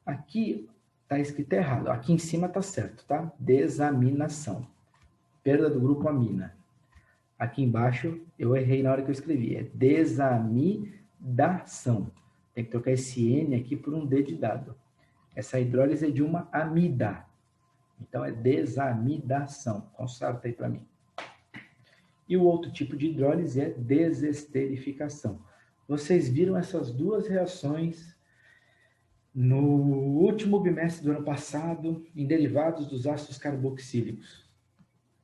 Speaker 1: Aqui está escrito errado. Aqui em cima está certo, tá? Desaminação. Perda do grupo amina. Aqui embaixo eu errei na hora que eu escrevi. É desamidação. Tem que trocar esse N aqui por um D de dado. Essa hidrólise é de uma amida. Então é desamidação. Conserta aí para mim. E o outro tipo de hidrólise é desesterificação. Vocês viram essas duas reações no último bimestre do ano passado, em derivados dos ácidos carboxílicos.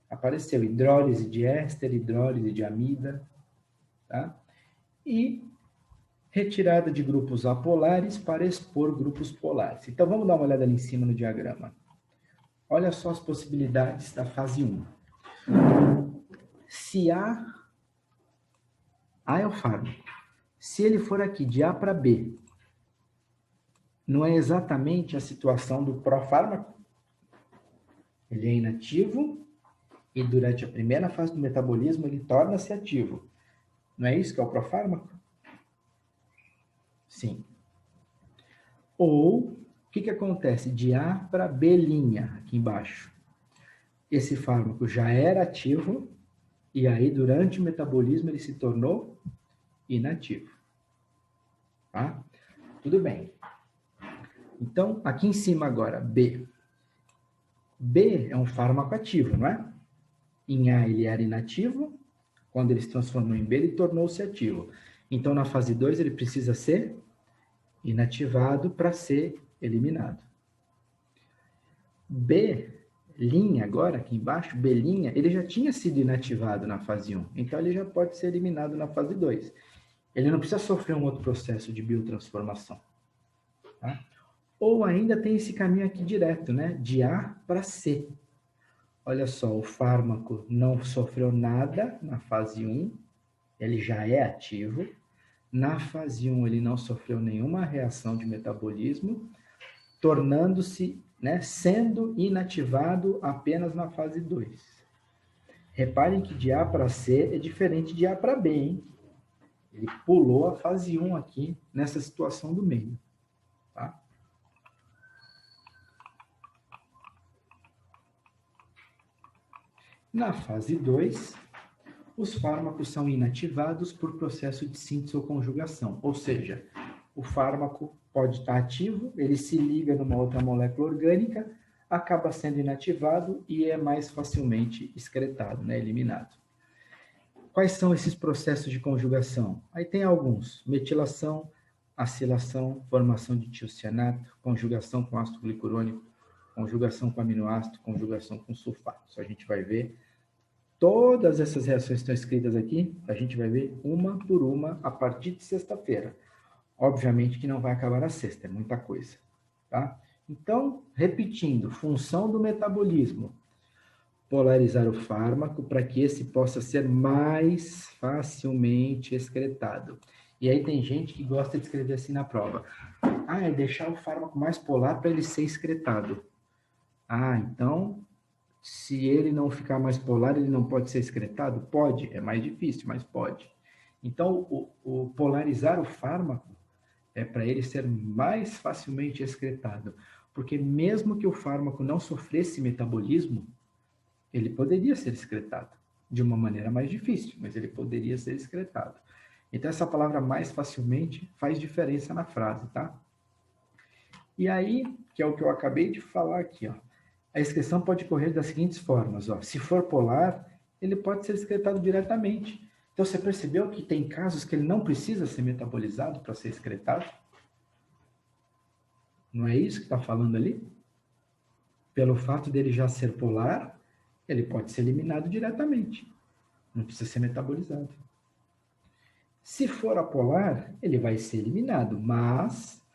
Speaker 1: Apareceu hidrólise de éster, hidrólise de amida, tá? E retirada de grupos apolares para expor grupos polares. Então, vamos dar uma olhada ali em cima no diagrama. Olha só as possibilidades da fase 1. Se A é o fármaco. Se ele for aqui de A para B, não é exatamente a situação do profármaco? Ele é inativo e durante a primeira fase do metabolismo ele torna-se ativo. Não é isso que é o profármaco? Sim. Ou, o que acontece? De A para B', aqui embaixo. Esse fármaco já era ativo e aí durante o metabolismo ele se tornou inativo. Tá? Tudo bem. Então, aqui em cima agora, B. B é um fármaco ativo, não é? Em A ele era inativo, quando ele se transformou em B, ele tornou-se ativo. Então, na fase 2, ele precisa ser inativado para ser eliminado. B linha agora, aqui embaixo, B', ele já tinha sido inativado na fase 1, então ele já pode ser eliminado na fase 2. Ele não precisa sofrer um outro processo de biotransformação. Tá? Ou ainda tem esse caminho aqui direto, né? De A para C. Olha só, o fármaco não sofreu nada na fase 1, ele já é ativo. Na fase 1, ele não sofreu nenhuma reação de metabolismo, tornando-se, né, sendo inativado apenas na fase 2. Reparem que de A para C é diferente de A para B, hein? Ele pulou a fase 1 aqui, nessa situação do meio. Tá? Na fase 2, os fármacos são inativados por processo de síntese ou conjugação, ou seja, o fármaco pode estar ativo, ele se liga numa outra molécula orgânica, acaba sendo inativado e é mais facilmente excretado, né, eliminado. Quais são esses processos de conjugação? Aí tem alguns: metilação, acilação, formação de tiocianato, conjugação com ácido glicurônico, conjugação com aminoácido, conjugação com sulfato. Isso a gente vai ver. Todas essas reações que estão escritas aqui, a gente vai ver uma por uma a partir de sexta-feira. Obviamente que não vai acabar na sexta, é muita coisa. Tá? Então, repetindo, função do metabolismo: polarizar o fármaco para que esse possa ser mais facilmente excretado. E aí tem gente que gosta de escrever assim na prova: ah, é deixar o fármaco mais polar para ele ser excretado. Ah, então, se ele não ficar mais polar, ele não pode ser excretado? Pode, é mais difícil, mas pode. Então, o polarizar o fármaco é para ele ser mais facilmente excretado. Porque mesmo que o fármaco não sofresse metabolismo, ele poderia ser excretado de uma maneira mais difícil, mas ele poderia ser excretado. Então, essa palavra mais facilmente faz diferença na frase, tá? E aí, que é o que eu acabei de falar aqui, ó. A excreção pode ocorrer das seguintes formas, ó. Se for polar, ele pode ser excretado diretamente. Então, você percebeu que tem casos que ele não precisa ser metabolizado para ser excretado? Não é isso que está falando ali? Pelo fato dele já ser polar, ele pode ser eliminado diretamente. Não precisa ser metabolizado. Se for apolar, ele vai ser eliminado, mas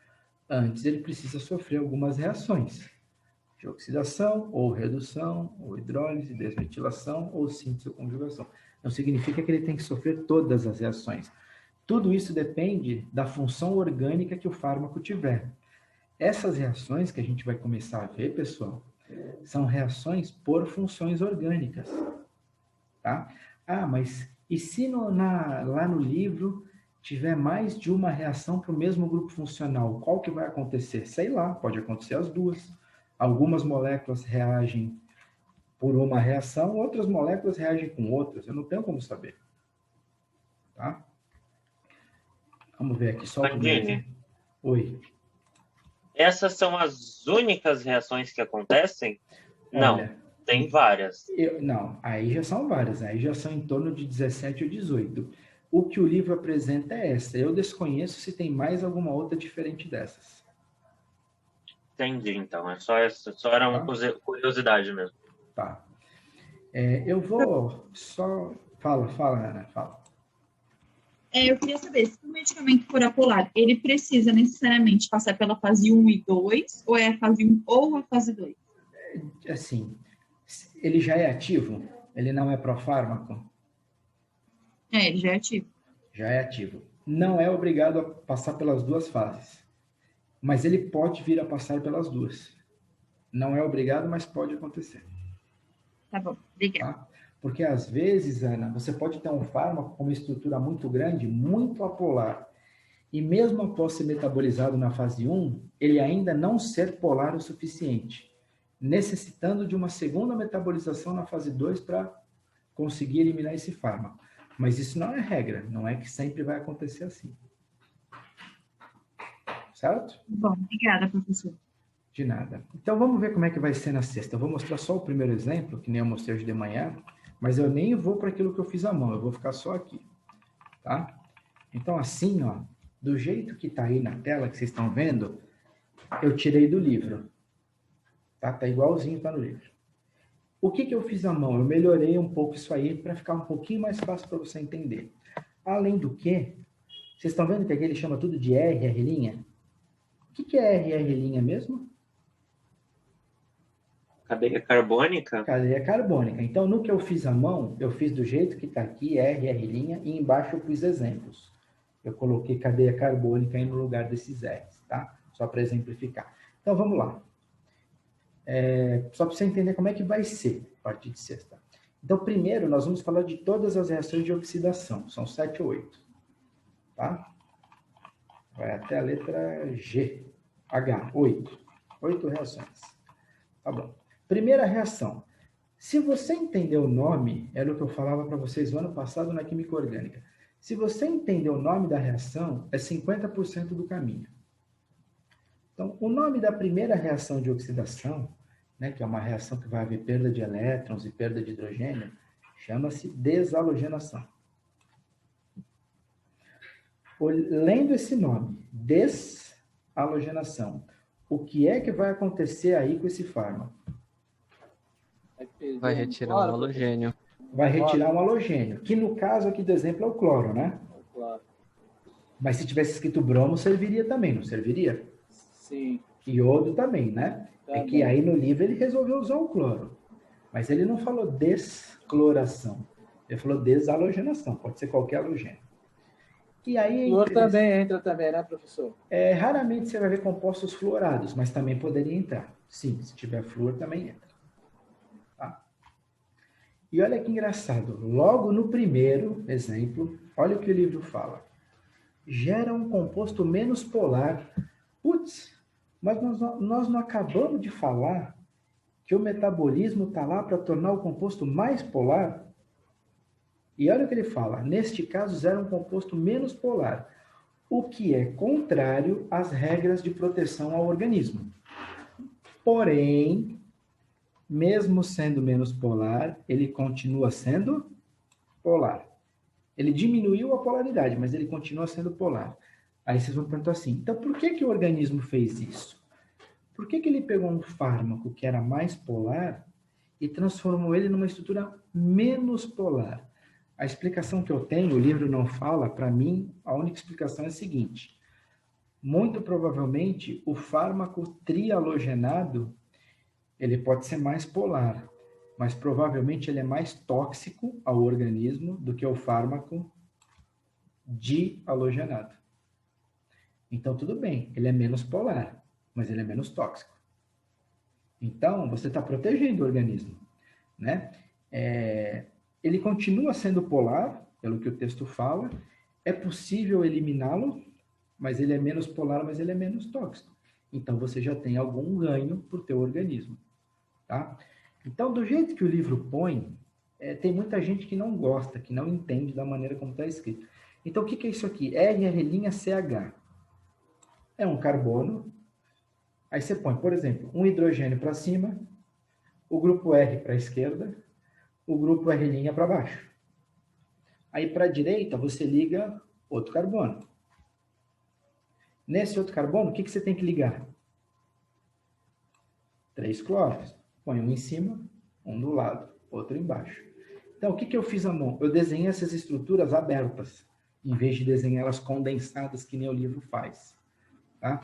Speaker 1: antes ele precisa sofrer algumas reações de oxidação, ou redução, ou hidrólise, desmetilação, ou síntese ou conjugação. Não significa que ele tem que sofrer todas as reações. Tudo isso depende da função orgânica que o fármaco tiver. Essas reações que a gente vai começar a ver, pessoal, são reações por funções orgânicas. Tá? Ah, mas e se lá no livro tiver mais de uma reação para o mesmo grupo funcional, qual que vai acontecer? Sei lá, pode acontecer as duas. Algumas moléculas reagem por uma reação, outras moléculas reagem com outras. Eu não tenho como saber. Tá? Vamos ver aqui só o primeiro. Oi.
Speaker 2: Essas são as únicas reações que acontecem? Não, olha, tem várias.
Speaker 1: Não, aí já são várias. Aí já são em torno de 17 ou 18. O que o livro apresenta é essa. Eu desconheço se tem mais alguma outra diferente dessas.
Speaker 2: Entendi, então. É só essa. Só era uma curiosidade mesmo.
Speaker 1: Tá. Eu vou só... Fala, Ana, fala.
Speaker 6: Eu queria saber, se o medicamento for apolar, ele precisa necessariamente passar pela fase 1 e 2, ou é a fase 1 ou a fase 2?
Speaker 1: Assim, ele já é ativo? Ele não é profármaco?
Speaker 6: Ele já é ativo.
Speaker 1: Já é ativo. Não é obrigado a passar pelas duas fases, mas ele pode vir a passar pelas duas. Não é obrigado, mas pode acontecer.
Speaker 6: Tá bom, obrigada.
Speaker 1: Tá? Porque, às vezes, Ana, você pode ter um fármaco com uma estrutura muito grande, muito apolar, e mesmo após ser metabolizado na fase 1, ele ainda não ser polar o suficiente, necessitando de uma segunda metabolização na fase 2 para conseguir eliminar esse fármaco. Mas isso não é regra, não é que sempre vai acontecer assim. Certo?
Speaker 6: Bom, obrigada, professor.
Speaker 1: De nada. Então, vamos ver como é que vai ser na sexta. Eu vou mostrar só o primeiro exemplo, que nem eu mostrei hoje de manhã, mas eu nem vou para aquilo que eu fiz à mão, eu vou ficar só aqui, tá? Então, assim, ó, do jeito que tá aí na tela, que vocês estão vendo, eu tirei do livro, tá? Tá igualzinho, tá no livro. O que eu fiz à mão? Eu melhorei um pouco isso aí para ficar um pouquinho mais fácil para você entender. Além do que, vocês estão vendo que aqui ele chama tudo de RR'? O que é RR' mesmo?
Speaker 2: Cadeia carbônica?
Speaker 1: Cadeia carbônica. Então, no que eu fiz à mão, eu fiz do jeito que está aqui, RR', e embaixo eu pus exemplos. Eu coloquei cadeia carbônica aí no lugar desses R's, tá? Só para exemplificar. Então, vamos lá. Só para você entender como é que vai ser a partir de sexta. Então, primeiro, nós vamos falar de todas as reações de oxidação. São 7 ou 8. Tá? Vai até a letra G. H, 8. 8 reações. Tá bom. Primeira reação. Se você entender o nome, era o que eu falava para vocês no ano passado na Química Orgânica. Se você entender o nome da reação, é 50% do caminho. Então, o nome da primeira reação de oxidação, né, que é uma reação que vai haver perda de elétrons e perda de hidrogênio, chama-se desalogenação. Lendo esse nome, desalogenação, o que é que vai acontecer aí com esse fármaco?
Speaker 4: Vai retirar um halogênio.
Speaker 1: Vai retirar um halogênio, que no caso aqui do exemplo é o cloro, né?
Speaker 3: Claro.
Speaker 1: Mas se tivesse escrito bromo, serviria também, não serviria?
Speaker 3: Sim.
Speaker 1: Iodo também, né? É que aí no livro ele resolveu usar o cloro. Mas ele não falou descloração. Ele falou desalogenação. Pode ser qualquer halogênio. E aí,
Speaker 3: flúor também entra também, né, professor?
Speaker 1: Raramente você vai ver compostos fluorados, mas também poderia entrar. Sim, se tiver flúor também entra. Tá? E olha que engraçado. Logo no primeiro exemplo, olha o que o livro fala. Gera um composto menos polar. Putz, mas nós não acabamos de falar que o metabolismo está lá para tornar o composto mais polar? E olha o que ele fala. Neste caso, gera um composto menos polar, o que é contrário às regras de proteção ao organismo. Porém, mesmo sendo menos polar, ele continua sendo polar. Ele diminuiu a polaridade, mas ele continua sendo polar. Aí vocês vão perguntar assim, então por que o organismo fez isso? Por que ele pegou um fármaco que era mais polar e transformou ele numa estrutura menos polar? A explicação que eu tenho, o livro não fala, para mim, a única explicação é a seguinte. Muito provavelmente, o fármaco trialogenado, ele pode ser mais polar, mas provavelmente ele é mais tóxico ao organismo do que o fármaco dihalogenado. Então, tudo bem, ele é menos polar, mas ele é menos tóxico. Então, você está protegendo o organismo, né? Ele continua sendo polar, pelo que o texto fala, é possível eliminá-lo, mas ele é menos polar, mas ele é menos tóxico. Então, você já tem algum ganho para o teu organismo, tá? Então, do jeito que o livro põe, tem muita gente que não gosta, que não entende da maneira como está escrito. Então, o que é isso aqui? RR'CH. É um carbono. Aí você põe, por exemplo, um hidrogênio para cima, o grupo R para a esquerda, o grupo R' para baixo. Aí para a direita você liga outro carbono. Nesse outro carbono, o que você tem que ligar? 3 cloros. Põe um em cima, um do lado, outro embaixo. Então, o que eu fiz à mão? Eu desenhei essas estruturas abertas, em vez de desenhar elas condensadas, que nem o livro faz. Tá?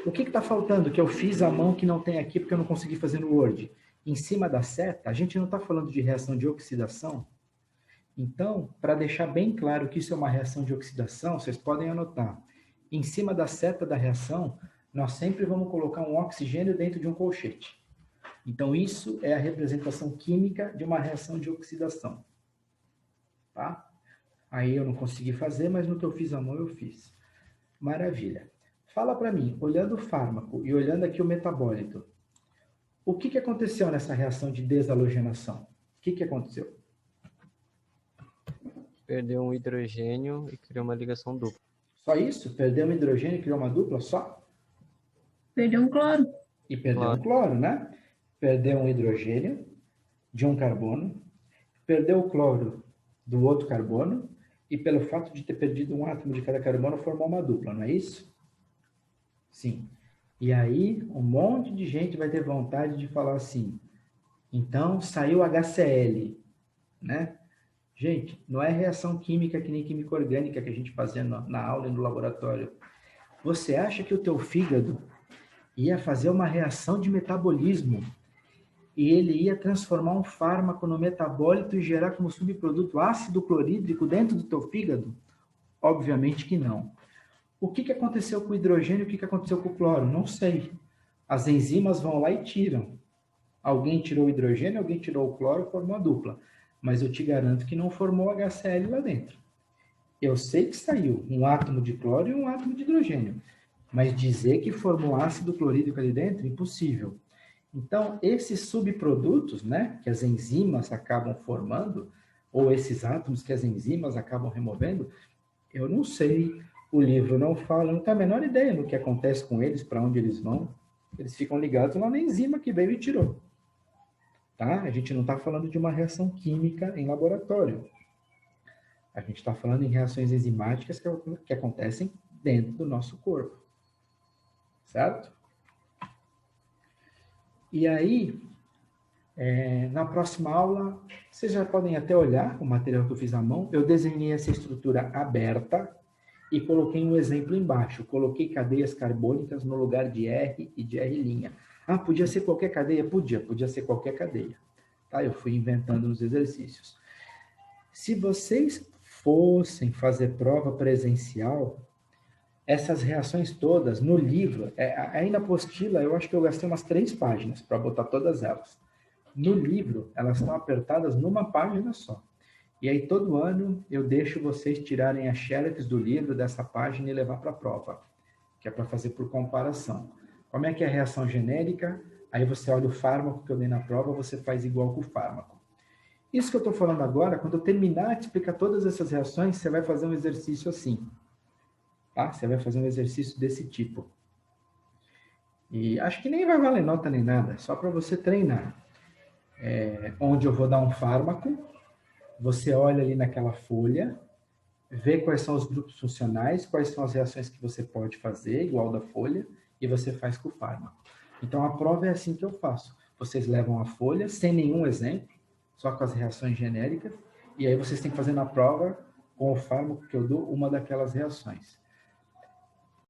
Speaker 1: O que está faltando que eu fiz à mão que não tem aqui, porque eu não consegui fazer no Word? Em cima da seta, a gente não está falando de reação de oxidação. Então, para deixar bem claro que isso é uma reação de oxidação, vocês podem anotar. Em cima da seta da reação, nós sempre vamos colocar um oxigênio dentro de um colchete. Então, isso é a representação química de uma reação de oxidação. Tá? Aí eu não consegui fazer, mas no que eu fiz à mão, eu fiz. Maravilha. Fala para mim, olhando o fármaco e olhando aqui o metabólito, o que aconteceu nessa reação de desalogenação? O que aconteceu?
Speaker 4: Perdeu um hidrogênio e criou uma ligação dupla.
Speaker 1: Só isso? Perdeu um hidrogênio e criou uma dupla só?
Speaker 5: Perdeu um cloro.
Speaker 1: E perdeu um cloro, né? Perdeu um hidrogênio de um carbono, perdeu o cloro do outro carbono, e pelo fato de ter perdido um átomo de cada carbono, formou uma dupla, não é isso? Sim. E aí, um monte de gente vai ter vontade de falar assim, Então, saiu HCl, né? Gente, não é reação química que nem química orgânica que a gente fazia na aula e no laboratório. Você acha que o teu fígado ia fazer uma reação de metabolismo e ele ia transformar um fármaco no metabólito e gerar como subproduto ácido clorídrico dentro do teu fígado? Obviamente que não. O que aconteceu com o hidrogênio e o que aconteceu com o cloro? Não sei. As enzimas vão lá e tiram. Alguém tirou o hidrogênio, alguém tirou o cloro, formou a dupla. Mas eu te garanto que não formou HCl lá dentro. Eu sei que saiu um átomo de cloro e um átomo de hidrogênio. Mas dizer que formou ácido clorídrico ali dentro, impossível. Então, esses subprodutos, né, que as enzimas acabam formando, ou esses átomos que as enzimas acabam removendo, eu não sei, o livro não fala, eu não tenho a menor ideia do que acontece com eles, para onde eles vão. Eles ficam ligados lá na enzima que veio e tirou. Tá? A gente não está falando de uma reação química em laboratório. A gente está falando em reações enzimáticas que acontecem dentro do nosso corpo. Certo? E aí, na próxima aula, vocês já podem até olhar o material que eu fiz à mão. Eu desenhei essa estrutura aberta e coloquei um exemplo embaixo. Coloquei cadeias carbônicas no lugar de R e de R'. Ah, podia ser qualquer cadeia? Podia ser qualquer cadeia. Tá? Eu fui inventando nos exercícios. Se vocês fossem fazer prova presencial, essas reações todas, no livro, aí na apostila, eu acho que eu gastei umas 3 páginas para botar todas elas. No livro, elas estão apertadas numa página só. E aí, todo ano, eu deixo vocês tirarem as xerox do livro dessa página e levar para a prova, que é para fazer por comparação. Como é que é a reação genérica? Aí você olha o fármaco que eu dei na prova, você faz igual com o fármaco. Isso que eu estou falando agora, quando eu terminar de explicar todas essas reações, você vai fazer um exercício assim. Tá? Você vai fazer um exercício desse tipo. E acho que nem vai valer nota nem nada, só para você treinar. Onde eu vou dar um fármaco, você olha ali naquela folha, vê quais são os grupos funcionais, quais são as reações que você pode fazer, igual da folha, e você faz com o fármaco. Então, a prova é assim que eu faço. Vocês levam a folha, sem nenhum exemplo, só com as reações genéricas, e aí vocês têm que fazer na prova, com o fármaco que eu dou, uma daquelas reações.